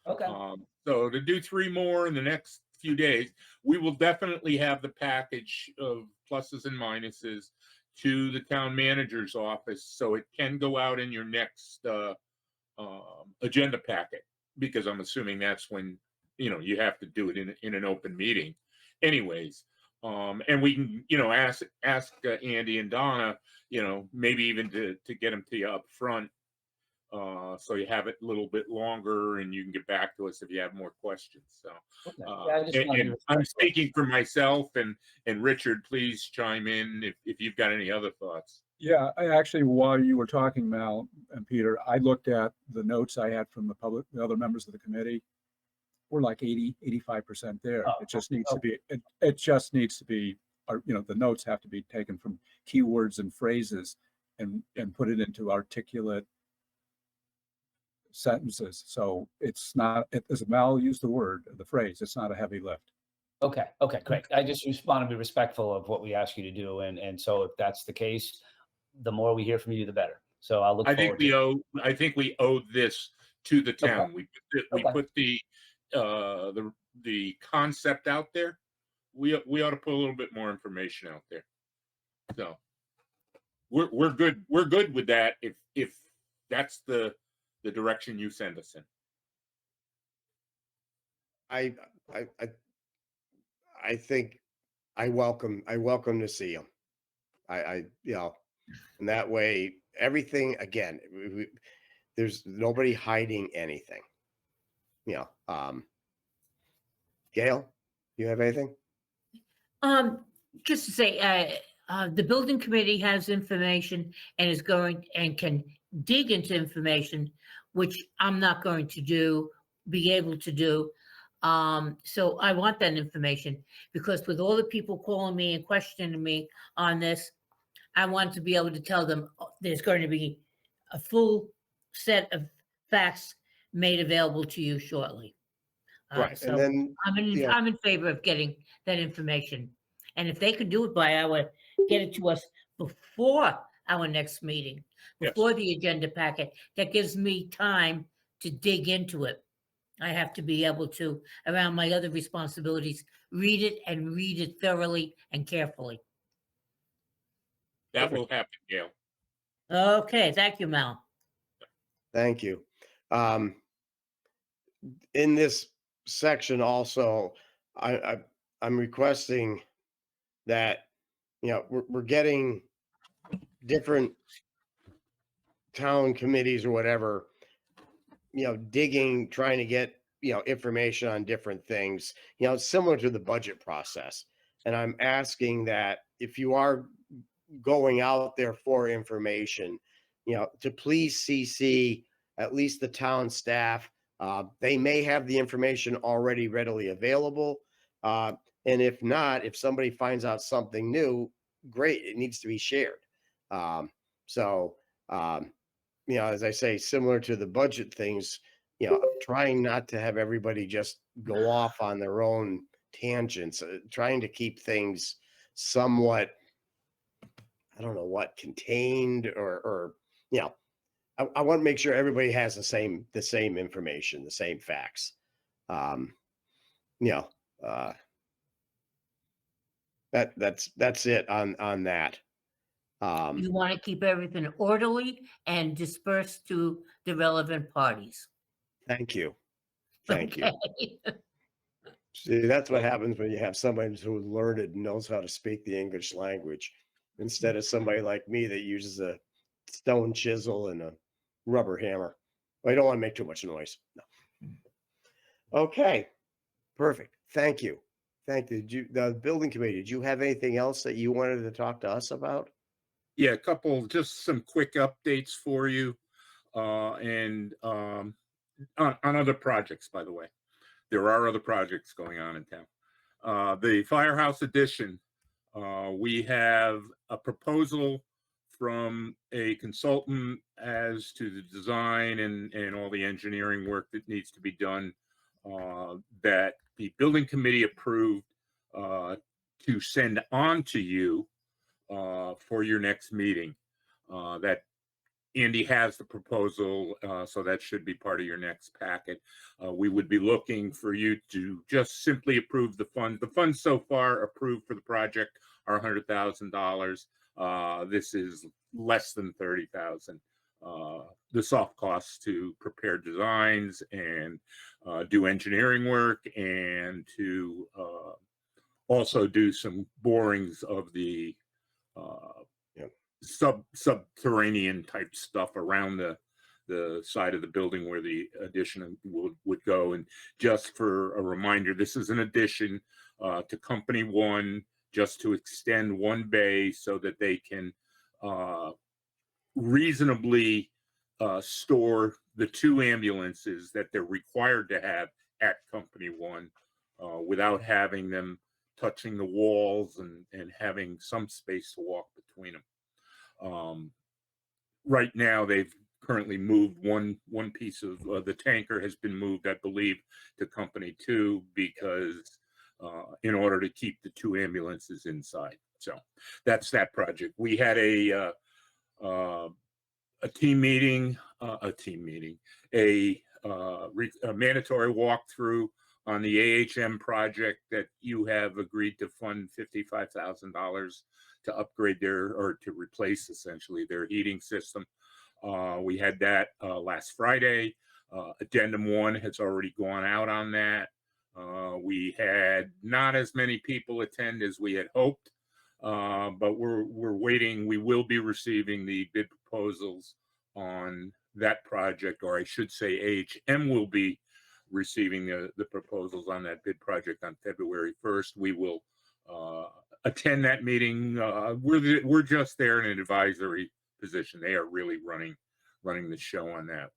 Okay. So to do 3 more in the next few days, we will definitely have the package of pluses and minuses to the town manager's office, so it can go out in your next agenda packet, because I'm assuming that's when you have to do it in an open meeting anyways. And we can ask Andy and Donna, maybe even to get them to you up front, so you have it a little bit longer and you can get back to us if you have more questions. So Okay. and I'm speaking for myself, and Richard, please chime in if you've got any other thoughts. Yeah, I actually, while you were talking, Mal and Peter, I looked at the notes I had from the other members of the committee. We're like 85% there. It just needs to be, it just needs to be, the notes have to be taken from keywords and phrases and put it into articulate sentences. So it's not, as Mal used the phrase, it's not a heavy lift. Okay, great. I just want to be respectful of what we ask you to do, and so if that's the case, the more we hear from you, the better. So I'll look forward to it. I think we owe this to the town. Okay. We put the concept out there. We ought to put a little bit more information out there. So we're good. We're good with that if that's the direction you send us in. I think I welcome to see them. And that way, everything, again, there's nobody hiding anything. Gail, you have anything? Just to say, the building committee has information and is going and can dig into information, which I'm not going to be able to do. So I want that information, because with all the people calling me and questioning me on this, I want to be able to tell them there's going to be a full set of facts made available to you shortly. Right. So And then I'm in favor of getting that information. And if they could do it by get it to us before our next meeting, before the agenda packet, that gives me time to dig into it. I have to be able to, around my other responsibilities, read it thoroughly and carefully. That will happen, Gail. Okay, thank you, Mel. Thank you. In this section also, I'm requesting that, we're getting different town committees or whatever, digging, trying to get, information on different things, similar to the budget process. And I'm asking that if you are going out there for information, to please CC at least the town staff. They may have the information already readily available. And if not, if somebody finds out something new, great, it needs to be shared. So, as I say, similar to the budget things, trying not to have everybody just go off on their own tangents, trying to keep things somewhat, I don't know what, contained or I want to make sure everybody has the same information, the same facts. That's it on that. You want to keep everything orderly and dispersed to the relevant parties. Thank you. Thank you. Okay. See, that's what happens when you have somebody who's learned and knows how to speak the English language instead of somebody like me that uses a stone chisel and a rubber hammer. Well, you don't want to make too much noise. No. Okay, perfect. Thank you. Thank you. The building committee, did you have anything else that you wanted to talk to us about? Yeah, a couple, just some quick updates for you. And on other projects, by the way. There are other projects going on in town. The Firehouse Addition, we have a proposal from a consultant as to the design and all the engineering work that needs to be done, that the building committee approved to send on to you for your next meeting. That Andy has the proposal, so that should be part of your next packet. We would be looking for you to just simply approve the fund. The funds so far approved for the project are $100,000. This is less than $30,000. The soft costs to prepare designs and do engineering work and to also do some borings of the subterranean type stuff around the side of the building where the addition would go. And just for a reminder, this is an addition to Company One, just to extend one bay so that they can reasonably store the 2 ambulances that they're required to have at Company One without having them touching the walls and having some space to walk between them. Right now, they've currently moved one piece of the tanker has been moved, I believe, to Company Two because in order to keep the 2 ambulances inside. So that's that project. We had a team meeting, a mandatory walkthrough on the AHM project that you have agreed to fund $55,000 to upgrade or to replace essentially their heating system. We had that last Friday. Addendum 1 has already gone out on that. We had not as many people attend as we had hoped, but we're waiting. We will be receiving the bid proposals on that project, or I should say AHM will be receiving the proposals on that bid project on February 1st. We will attend that meeting. We're just there in an advisory position. They are really running the show on that.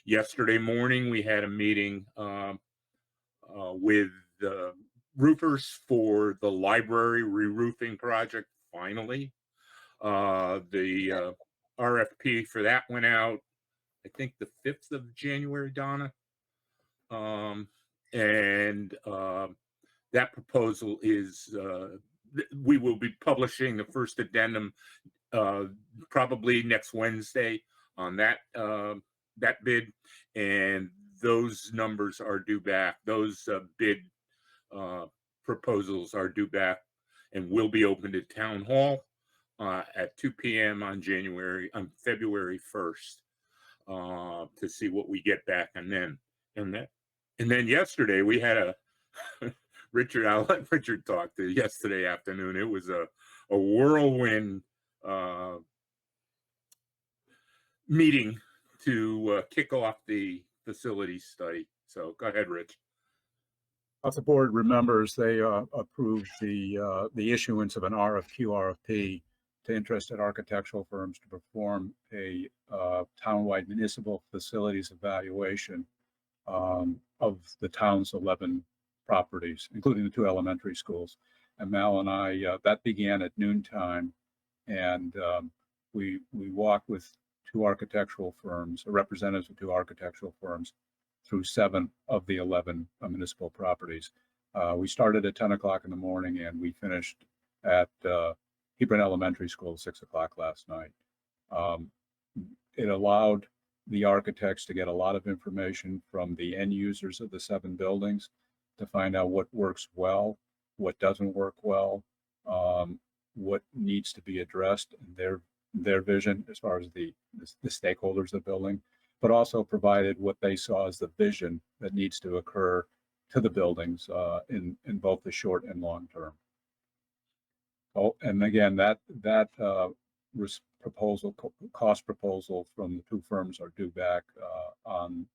Yesterday morning, we had a meeting with the roofers for the library re-roofing project. Finally, the RFP for that went out, I think the 5th of January, Donna. That proposal is, we will be publishing the first addendum probably next Wednesday on that bid, and those numbers are due back. Those bid proposals are due back and will be open to town hall at 2 p.m. on February 1st to see what we get back. And then yesterday we had a Richard. I'll let Richard talk to yesterday afternoon. It was a whirlwind meeting to kick off the facility study. So go ahead, Rich. If the board remembers, they approved the issuance of an RFP to interested architectural firms to perform a townwide municipal facilities evaluation of the town's 11 properties, including the 2 elementary schools. And Mal and I, that began at noontime, and we walked with 2 architectural firms, representatives of 2 architectural firms, through 7 of the 11 municipal properties. We started at 10 o'clock in the morning, and we finished at Hebron Elementary School 6 o'clock last night. It allowed the architects to get a lot of information from the end users of the 7 buildings to find out what works well, what doesn't work well, what needs to be addressed in their vision as far as the stakeholders of the building, but also provided what they saw as the vision that needs to occur to the buildings in both the short and long term. Oh, and again, that cost proposal from the 2 firms are due back on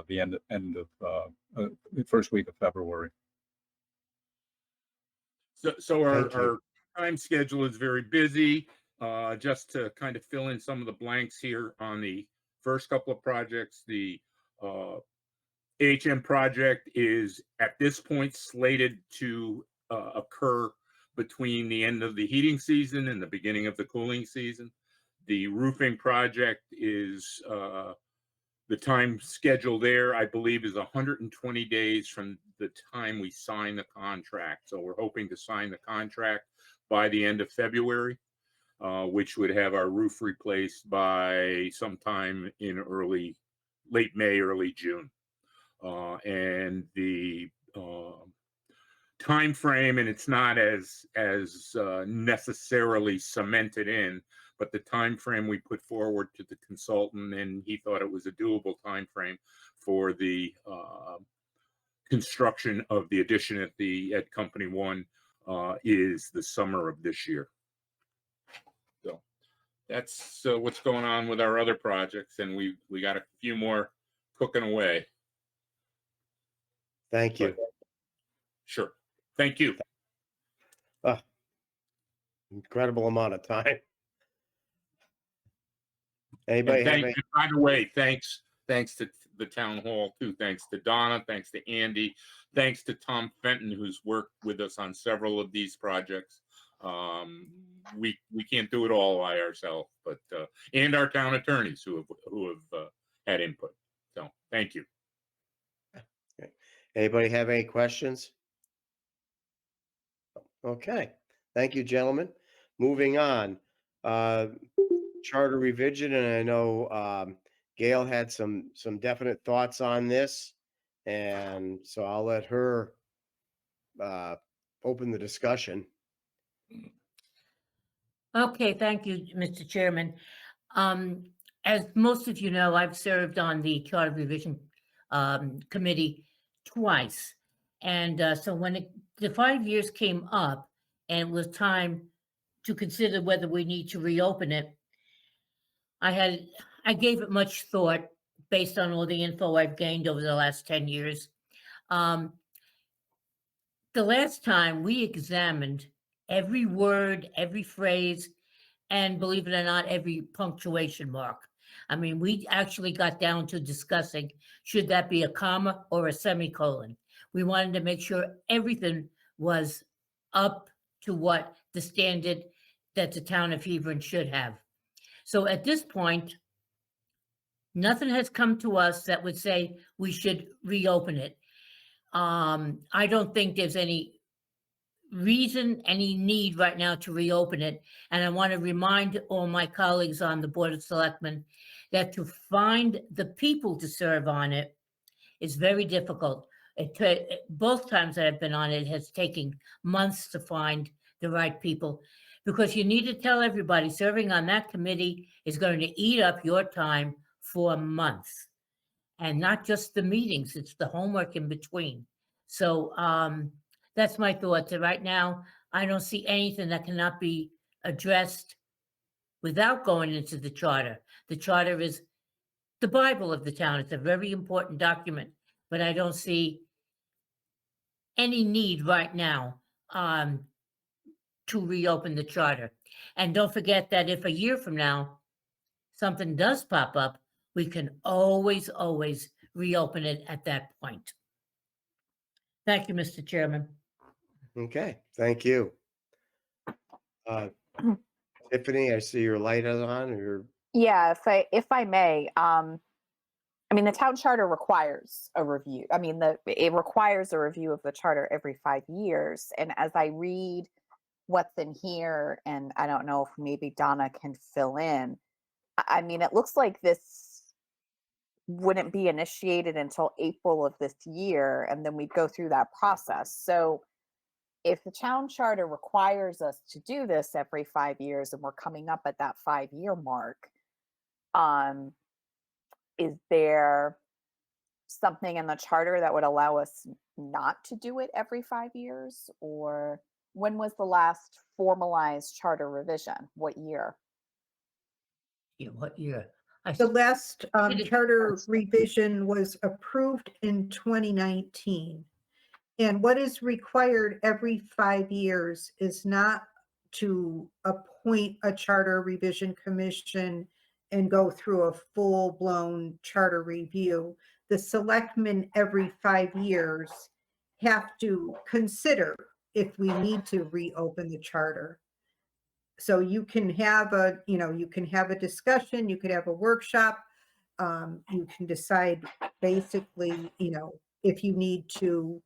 the end of the first week of February. So our time schedule is very busy. Just to kind of fill in some of the blanks here on the first couple of projects, the AHM project is at this point slated to occur between the end of the heating season and the beginning of the cooling season. The roofing project is the time schedule there, I believe, is 120 days from the time we sign the contract. So we're hoping to sign the contract by the end of February, which would have our roof replaced by sometime in late May, early June. And the time frame, and it's not as necessarily cemented in, but the time frame we put forward to the consultant, and he thought it was a doable time frame for the construction of the addition at Company 1 is the summer of this year. So that's what's going on with our other projects, and we got a few more cooking away. Thank you. Sure. Thank you. Incredible amount of time. Anybody have any? By the way, thanks to the town hall too. Thanks to Donna. Thanks to Andy. Thanks to Tom Fenton, who's worked with us on several of these projects. We can't do it all by ourselves, but and our town attorneys who have had input. So thank you. Okay. Anybody have any questions? Okay. Thank you, gentlemen. Moving on. Charter revision, and I know Gail had some definite thoughts on this, and so I'll let her open the discussion. Okay, thank you, Mr. Chairman. As most of you know, I've served on the Charter Revision Committee twice. And so when the 5 years came up and it was time to consider whether we need to reopen it, I gave it much thought based on all the info I've gained over the last 10 years. The last time we examined every word, every phrase, and believe it or not, every punctuation mark. I mean, we actually got down to discussing, should that be a comma or a semicolon? We wanted to make sure everything was up to what the standard that the town of Hebron should have. So at this point, nothing has come to us that would say we should reopen it. I don't think there's any reason, any need right now to reopen it. And I want to remind all my colleagues on the Board of Selectmen that to find the people to serve on it is very difficult. Both times that I've been on it has taken months to find the right people, because you need to tell everybody serving on that committee is going to eat up your time for months. And not just the meetings, it's the homework in between. So that's my thoughts. And right now, I don't see anything that cannot be addressed without going into the charter. The charter is the Bible of the town. It's a very important document, but I don't see any need right now to reopen the charter. And don't forget that if a year from now something does pop up, we can always reopen it at that point. Thank you, Mr. Chairman. Okay, thank you. Tiffany, I see your light is on. Yeah, if I may, I mean, the town charter requires a review. I mean, it requires a review of the charter every 5 years. And as I read what's in here, and I don't know if maybe Donna can fill in, I mean, it looks like this wouldn't be initiated until April of this year, and then we'd go through that process. So if the town charter requires us to do this every 5 years, and we're coming up at that 5-year mark, is there something in the charter that would allow us not to do it every 5 years? Or when was the last formalized charter revision? What year? Yeah, what year? The last Did it- charter revision was approved in 2019. And what is required every 5 years is not to appoint a charter revision commission and go through a full-blown charter review. The selectmen every 5 years have to consider if we need to reopen the charter. So you can have you can have a discussion, you could have a workshop, you can decide basically, if you need to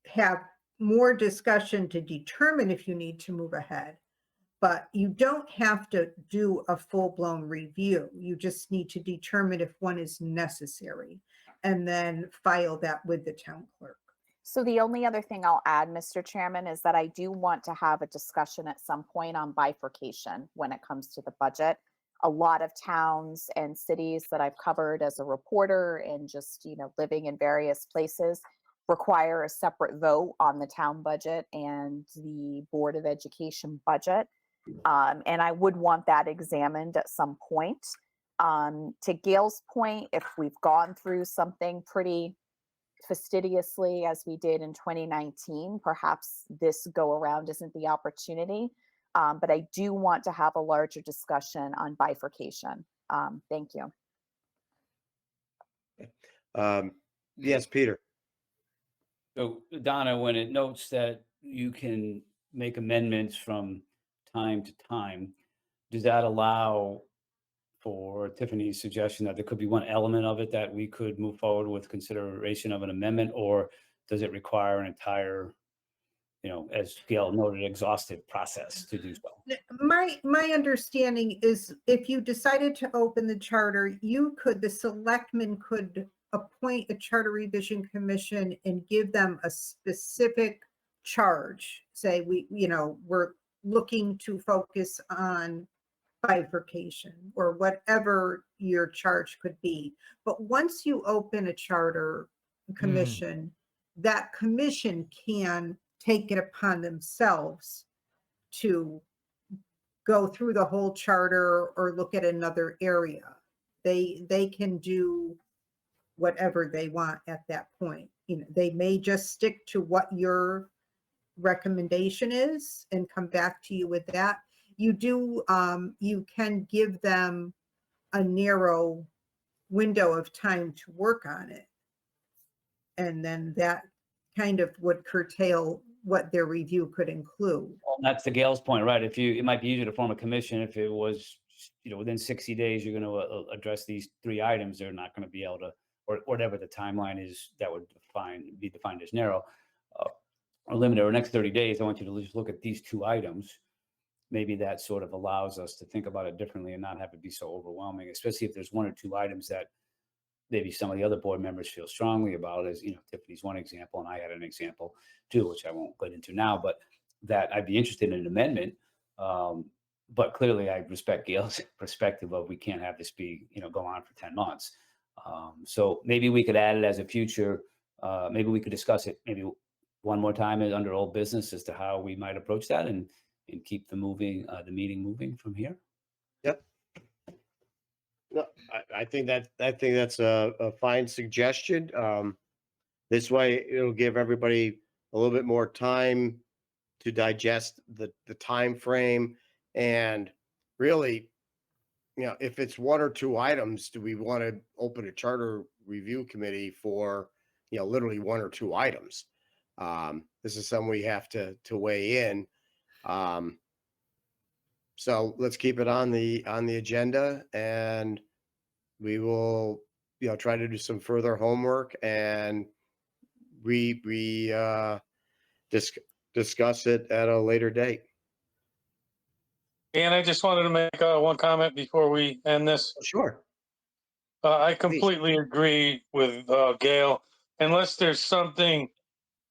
have more discussion to determine if you need to move ahead. But you don't have to do a full-blown review. You just need to determine if one is necessary and then file that with the town clerk. So the only other thing I'll add, Mr. Chairman, is that I do want to have a discussion at some point on bifurcation when it comes to the budget. A lot of towns and cities that I've covered as a reporter and just, living in various places require a separate vote on the town budget and the Board of Education budget. And I would want that examined at some point. To Gail's point, if we've gone through something pretty fastidiously as we did in 2019, perhaps this go around isn't the opportunity. But I do want to have a larger discussion on bifurcation. Thank you. Yes, Peter. So Donna, when it notes that you can make amendments from time to time, does that allow for Tiffany's suggestion that there could be one element of it that we could move forward with consideration of an amendment, or does it require an entire, as Gail noted, exhaustive process to do so? My understanding is if you decided to open the charter, the selectmen could appoint a charter revision commission and give them a specific charge. Say we're looking to focus on bifurcation or whatever your charge could be. But once you open a charter commission, that commission can take it upon themselves to go through the whole charter or look at another area. They can do whatever they want at that point. They may just stick to what your recommendation is and come back to you with that. You can give them a narrow window of time to work on it. And then that kind of would curtail what their review could include. Well, that's to Gail's point, right? It might be easier to form a commission if it was, within 60 days, you're going to address these 3 items. They're not going to be able to, or whatever the timeline is that would be defined as narrow or limited, or next 30 days, I want you to just look at these 2 items. Maybe that sort of allows us to think about it differently and not have it be so overwhelming, especially if there's 1 or 2 items that maybe some of the other board members feel strongly about, as Tiffany's one example, and I had an example too, which I won't get into now. But that I'd be interested in an amendment. But clearly I respect Gail's perspective of we can't have this be, go on for 10 months. So maybe we could add it as a future, maybe we could discuss it maybe one more time under old business as to how we might approach that and keep the meeting moving from here. Yep. No, I think that's a fine suggestion. This way it'll give everybody a little bit more time to digest the time frame, and really, if it's one or two items, do we want to open a charter review committee for, literally one or two items? This is something we have to weigh in. So let's keep it on the agenda, and we will, try to do some further homework and discuss it at a later date. And I just wanted to make one comment before we end this. Sure. I completely agree with Gail. Unless there's something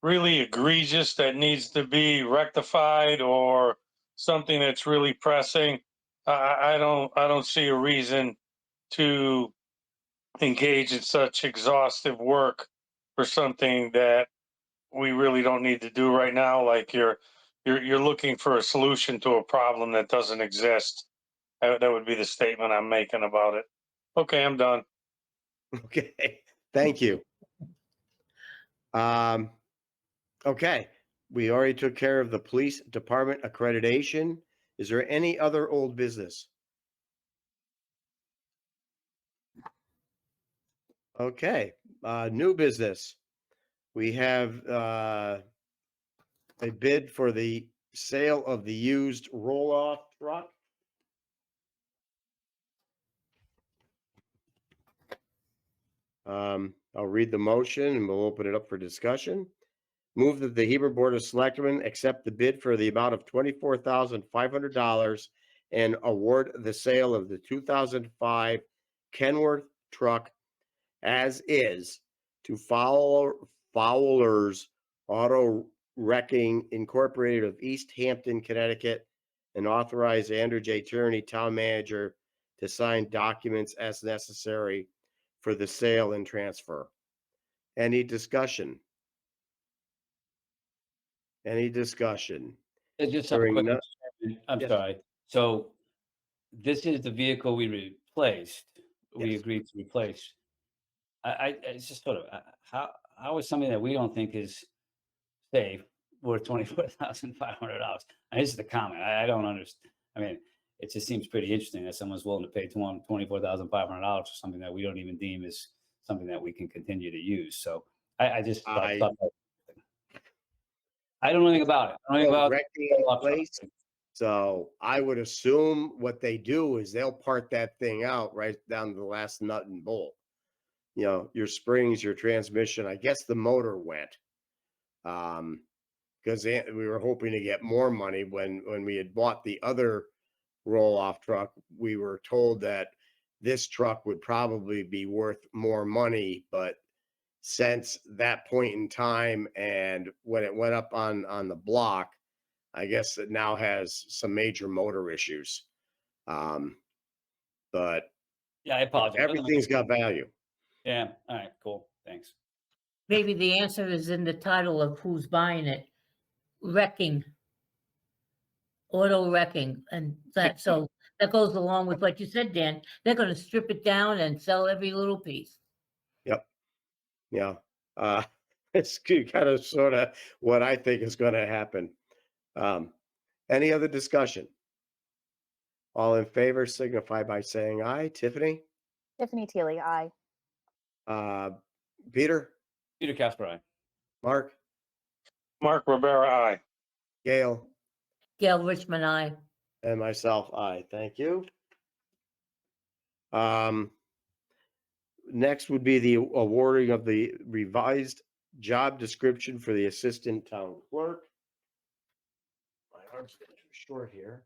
really egregious that needs to be rectified or something that's really pressing, I don't see a reason to engage in such exhaustive work for something that we really don't need to do right now. Like you're looking for a solution to a problem that doesn't exist. That would be the statement I'm making about it. Okay, I'm done. Okay, thank you. Okay, we already took care of the police department accreditation. Is there any other old business? Okay, new business. We have a bid for the sale of the used roll-off truck. I'll read the motion and we'll open it up for discussion. Move that the Hebron Board of Selectmen accept the bid for the amount of $24,500 and award the sale of the 2005 Kenworth truck as is to Fowler's Auto Wrecking Incorporated of East Hampton, Connecticut, and authorize Andrew J. Tierney, town manager, to sign documents as necessary for the sale and transfer. Any discussion? Any discussion? Just something Hearing quick. none- I'm Yes. sorry. So this is the vehicle we replaced. We Yes. agreed to replace. It's just sort of how is something that we don't think is safe worth $24,500? And this is the comment. I don't understand. I mean, it just seems pretty interesting that someone's willing to pay $24,500 for something that we don't even deem as something that we can continue to use. So I just thought that, I don't know anything about it. I don't know anything about Wrecking place. So I would assume what they do is they'll part that thing out right down to the last nut and bolt. Your springs, your transmission, I guess the motor went. Because we were hoping to get more money when we had bought the other roll-off truck. We were told that this truck would probably be worth more money, but since that point in time and when it went up on the block, I guess it now has some major motor issues. But Yeah, I apologize. everything's got value. Yeah. All right. Cool. Thanks. Maybe the answer is in the title of who's buying it. Wrecking. Auto wrecking. And that goes along with what you said, Dan. They're going to strip it down and sell every little piece. Yep. Yeah. It's kind of sort of what I think is going to happen. Any other discussion? All in favor signify by saying aye. Tiffany? Tiffany Teely, aye. Peter? Peter Casper, aye. Mark? Mark Rivera, aye. Gail? Gail Richmond, aye. And myself, aye. Thank you. Next would be the awarding of the revised job description for the assistant town clerk. My arm's getting too short here.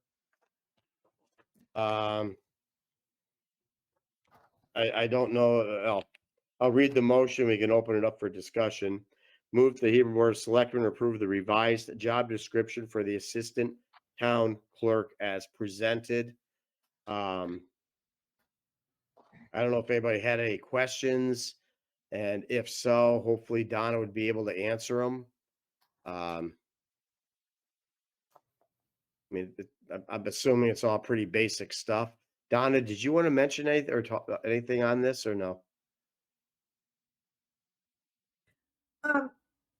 I don't know. I'll read the motion. We can open it up for discussion. Move the Hebron Board of Selectmen approve the revised job description for the assistant town clerk as presented. I don't know if anybody had any questions, and if so, hopefully Donna would be able to answer them. I mean, I'm assuming it's all pretty basic stuff. Donna, did you want to mention anything or talk anything on this or no?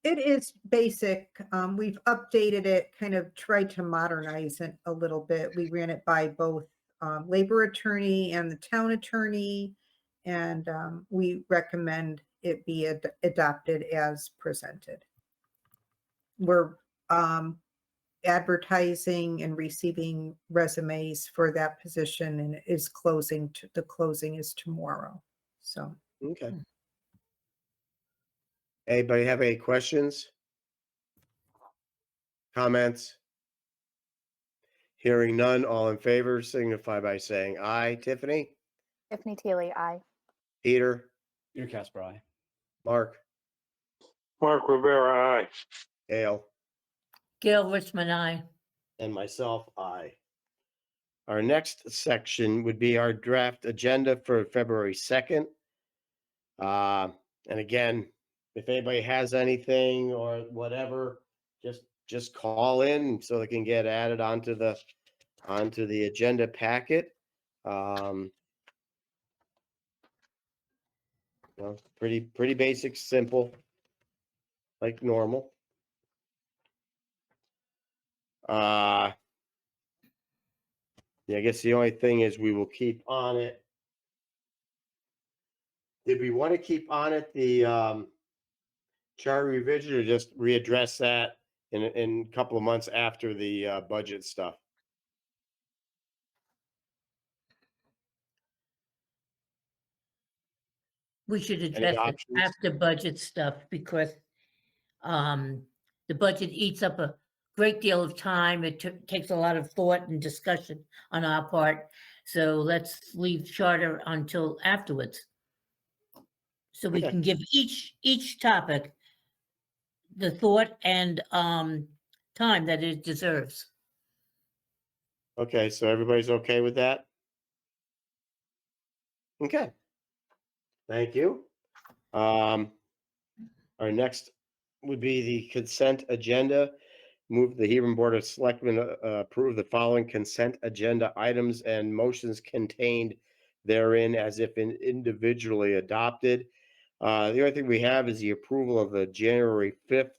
It is basic. We've updated it, kind of tried to modernize it a little bit. We ran it by both labor attorney and the town attorney, and we recommend it be adopted as presented. We're advertising and receiving resumes for that position, and it is closing. The closing is tomorrow. So. Okay. Anybody have any questions? Comments? Hearing none, all in favor signify by saying aye. Tiffany, Tiffany Teely, aye. Peter, Peter Casper, aye. Mark, Mark Rivera, aye. Gail, Gail Richmond, I. and myself, aye. Our next section would be our draft agenda for February 2nd. And again, if anybody has anything or whatever, just call in so they can get added onto the agenda packet. Pretty basic, simple, like normal. Yeah, I guess the only thing is we will keep on it. Did we want to keep on it the charter revision or just readdress that in a couple of months after the budget stuff? We should address it options? after budget stuff because the budget eats up a great deal of time. It takes a lot of thought and discussion on our part. So let's leave charter until afterwards. So we Okay. can give each topic the thought and time that it deserves. Okay, so everybody's okay with that? Okay. Thank you. Our next would be the consent agenda. Move the Hebron Board of Selectmen approve the following consent agenda items and motions contained therein as if individually adopted. The only thing we have is the approval of the January 5th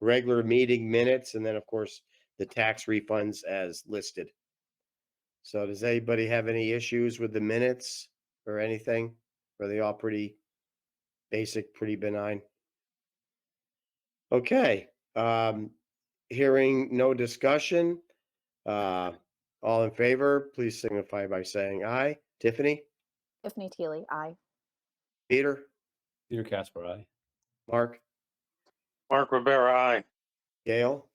regular meeting minutes, and then, of course, the tax refunds as listed. So does anybody have any issues with the minutes or anything? Are they all pretty basic, pretty benign? Okay, hearing no discussion, all in favor, please signify by saying aye. Tiffany, Tiffany Teely, aye. Peter, Peter Casper, aye. Mark, Mark Rivera, aye. Gail,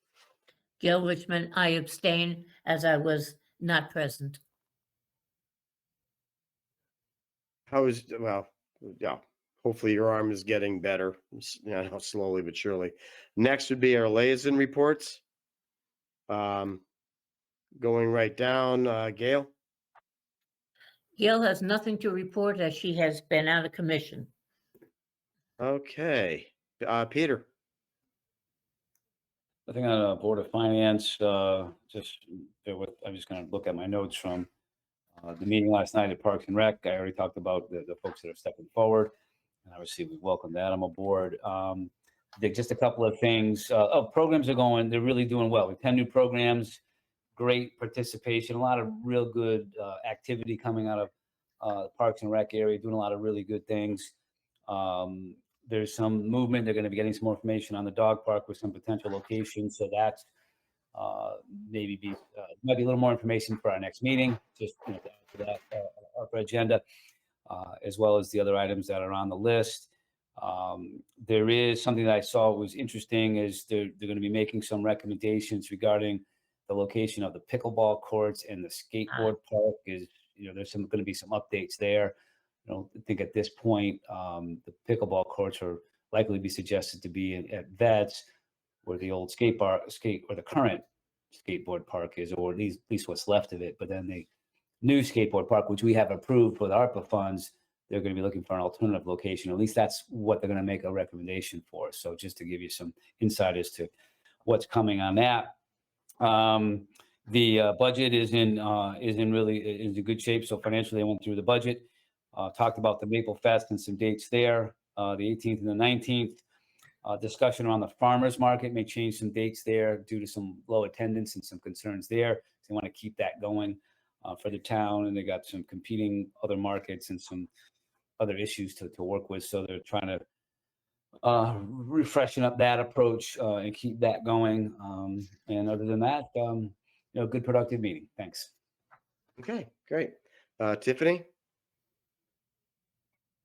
Gail Richmond, I abstain as I was not present. yeah, hopefully your arm is getting better, slowly but surely. Next would be our liaison reports. Going right down, Gail. Gail has nothing to report as she has been out of commission. Okay, Peter. I think on Board of Finance, just I'm just going to look at my notes from the meeting last night at Parks and Rec. I already talked about the folks that are stepping forward, and obviously we welcome that. I'm aboard. I think just a couple of things. Programs are going; they're really doing well. We have 10 new programs, great participation, a lot of real good activity coming out of the Parks and Rec area, doing a lot of really good things. There's some movement. They're going to be getting some more information on the dog park with some potential locations. So that's might be a little more information for our next meeting, just to add to that our agenda, as well as the other items that are on the list. There is something that I saw was interesting is they're going to be making some recommendations regarding the location of the pickleball courts and the skateboard park. There's going to be some updates there. I think at this point, the pickleball courts are likely be suggested to be at Vets, where the old or the current skateboard park is, or at least what's left of it. But then the new skateboard park, which we have approved with ARPA funds, they're going to be looking for an alternative location. At least that's what they're going to make a recommendation for. So just to give you some insight as to what's coming on that. The budget is in good shape. So financially, I went through the budget, talked about the Maple Fest and some dates there, the 18th and the 19th. Discussion around the farmers market may change some dates there due to some low attendance and some concerns there. So they want to keep that going for the town, and they got some competing other markets and some other issues to work with. So they're trying to refreshing up that approach and keep that going. And other than that, good productive meeting. Thanks. Okay, great. Tiffany?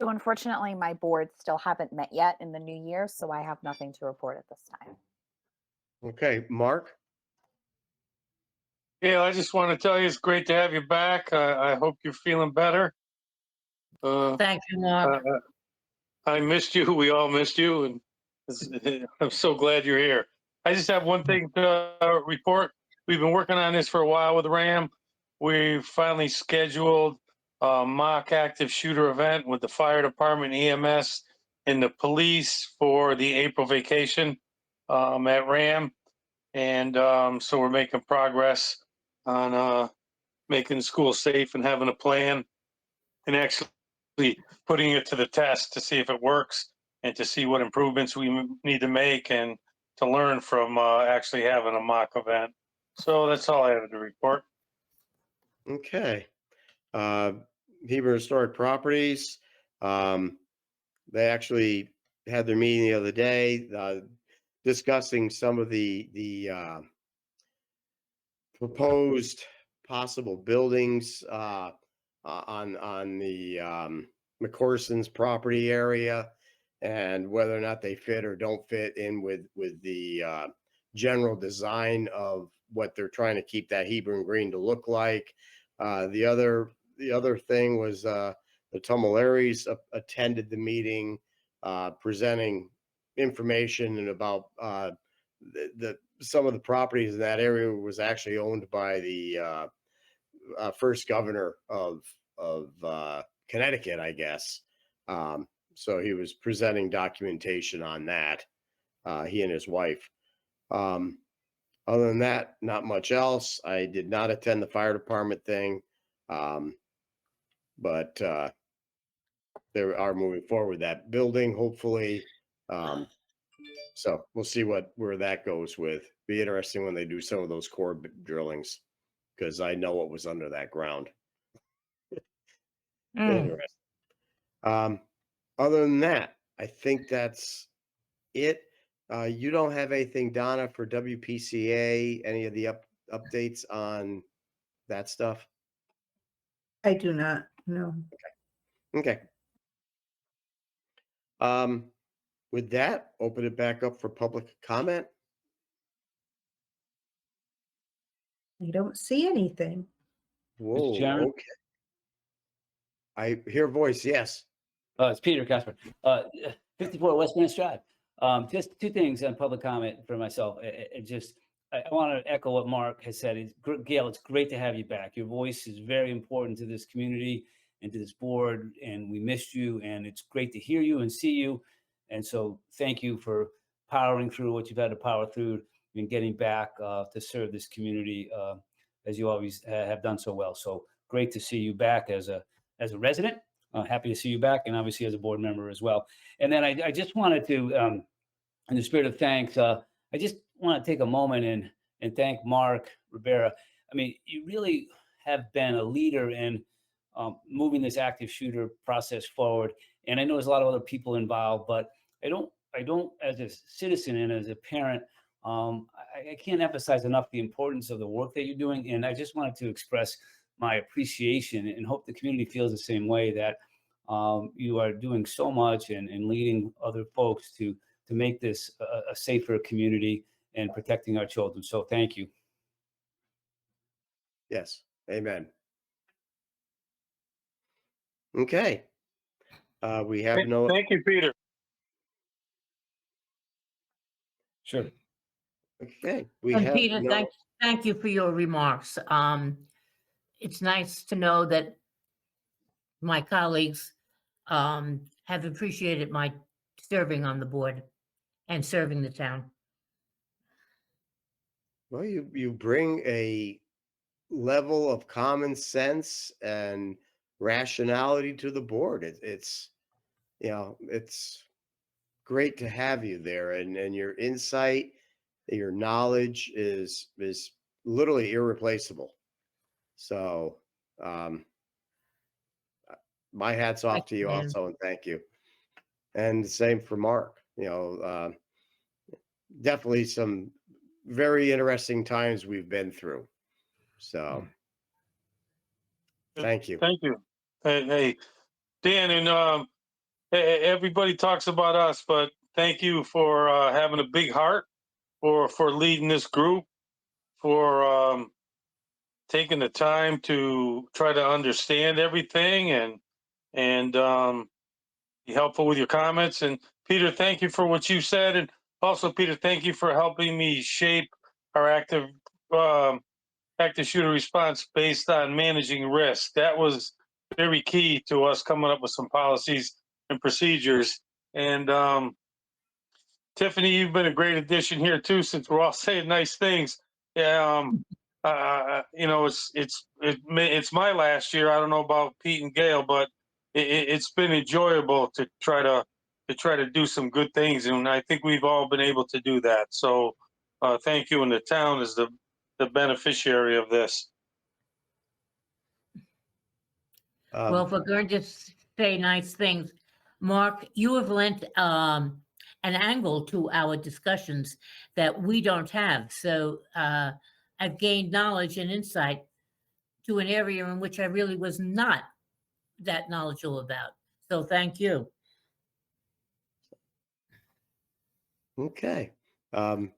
So unfortunately, my board still haven't met yet in the new year, so I have nothing to report at this time. Okay, Mark? Yeah, I just want to tell you it's great to have you back. I hope you're feeling better. Thank you, Mark. I missed you. We all missed you, and I'm so glad you're here. I just have one thing to report. We've been working on this for a while with RAM. We finally scheduled a mock active shooter event with the fire department, EMS, and the police for the April vacation at RAM. And so we're making progress on making the school safe and having a plan and actually putting it to the test to see if it works and to see what improvements we need to make and to learn from actually having a mock event. So that's all I have to report. Okay. Hebron Historic Properties, they actually had their meeting the other day, discussing some of the proposed possible buildings on the McCorson's property area, and whether or not they fit or don't fit in with the general design of what they're trying to keep that Hebron Green to look like. The other thing was the Tumularies attended the meeting, presenting information and about the some of the properties in that area was actually owned by the first governor of Connecticut, I guess. So he was presenting documentation on that, he and his wife. Other than that, not much else. I did not attend the fire department thing, but they are moving forward with that building, hopefully. So we'll see where that goes with. Be interesting when they do some of those core drillings, because I know what was under that ground. Interesting. Other than that, I think that's it. You don't have anything, Donna, for WPCA, any of the updates on that stuff? I do not, no. Okay. With that, open it back up for public comment. I don't see anything. Whoa, Chairman? okay. I hear a voice, yes. It's Peter Casper, 54 Westminster Drive. Just two things on public comment for myself. I want to echo what Mark has said. Gail, it's great to have you back. Your voice is very important to this community and to this board, and we missed you, and it's great to hear you and see you. And so thank you for powering through what you've had to power through and getting back to serve this community as you always have done so well. So great to see you back as a resident. Happy to see you back, and obviously as a board member as well. And then I just wanted to, in the spirit of thanks, I just want to take a moment and thank Mark Rivera. I mean, you really have been a leader in moving this active shooter process forward. And I know there's a lot of other people involved, but I don't, as a citizen and as a parent, I can't emphasize enough the importance of the work that you're doing. And I just wanted to express my appreciation and hope the community feels the same way, that you are doing so much and leading other folks to make this a safer community and protecting our children. So thank you. Yes, amen. Okay. We have no. Thank you, Peter. Sure. Okay, we And have Peter, no, thank you for your remarks. It's nice to know that my colleagues have appreciated my serving on the board and serving the town. well, you bring a level of common sense and rationality to the board. It's, you know, it's great to have you there, and your insight, your knowledge is literally irreplaceable. So, um, my hat's off to you Man. also, and thank you. And the same for Mark. You know, definitely some very interesting times we've been through. So, thank you. Thank you. Hey, Dan, and everybody talks about us, but thank you for having a big heart, for leading this group, for taking the time to try to understand everything and be helpful with your comments. And Peter, thank you for what you said, and also Peter, thank you for helping me shape our um, active shooter response based on managing risk. That was very key to us coming up with some policies and procedures. And Tiffany, you've been a great addition here too, since we're all saying nice things. Yeah, you know, it's my last year. I don't know about Pete and Gail, but it's been enjoyable to try to do some good things, and I think we've all been able to do that. So, thank you, and the town is the beneficiary of this. Well, if we're going to say nice things, Mark, you have lent an angle to our discussions that we don't have. So I've gained knowledge and insight to an area in which I really was not that knowledgeable about. So thank you. Okay. And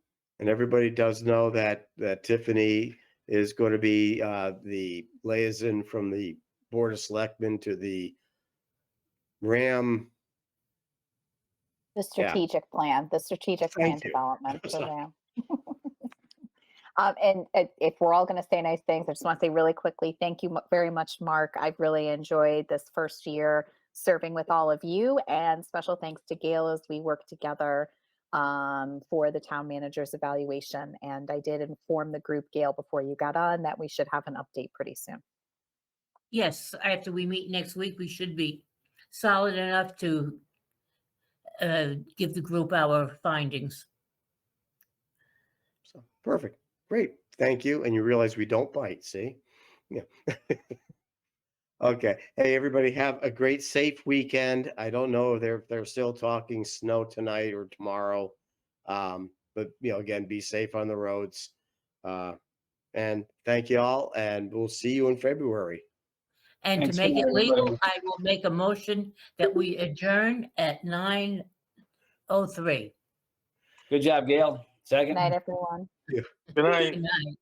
everybody does know that Tiffany is going to be the liaison from the Board of Selectmen to the RAM. The strategic plan Thank you. development program. And if we're all going to say nice things, I just want to say really quickly, thank you very much, Mark. I've really enjoyed this first year serving with all of you, and special thanks to Gail as we work together for the town manager's evaluation. And I did inform the group, Gail, before you got on, that we should have an update pretty soon. Yes, after we meet next week, we should be solid enough to give the group our findings. So perfect. Great. Thank you. And you realize we don't bite, see? Yeah. Okay. Hey, everybody, have a great, safe weekend. I don't know if they're still talking snow tonight or tomorrow. But you know, again, be safe on the roads. And thank you all, and we'll see you in February. And Thanks to for make it that, legal, everybody. I will make a motion that we adjourn at 9:03. Good job, Gail. Good Second. night, everyone. Good night. Good night.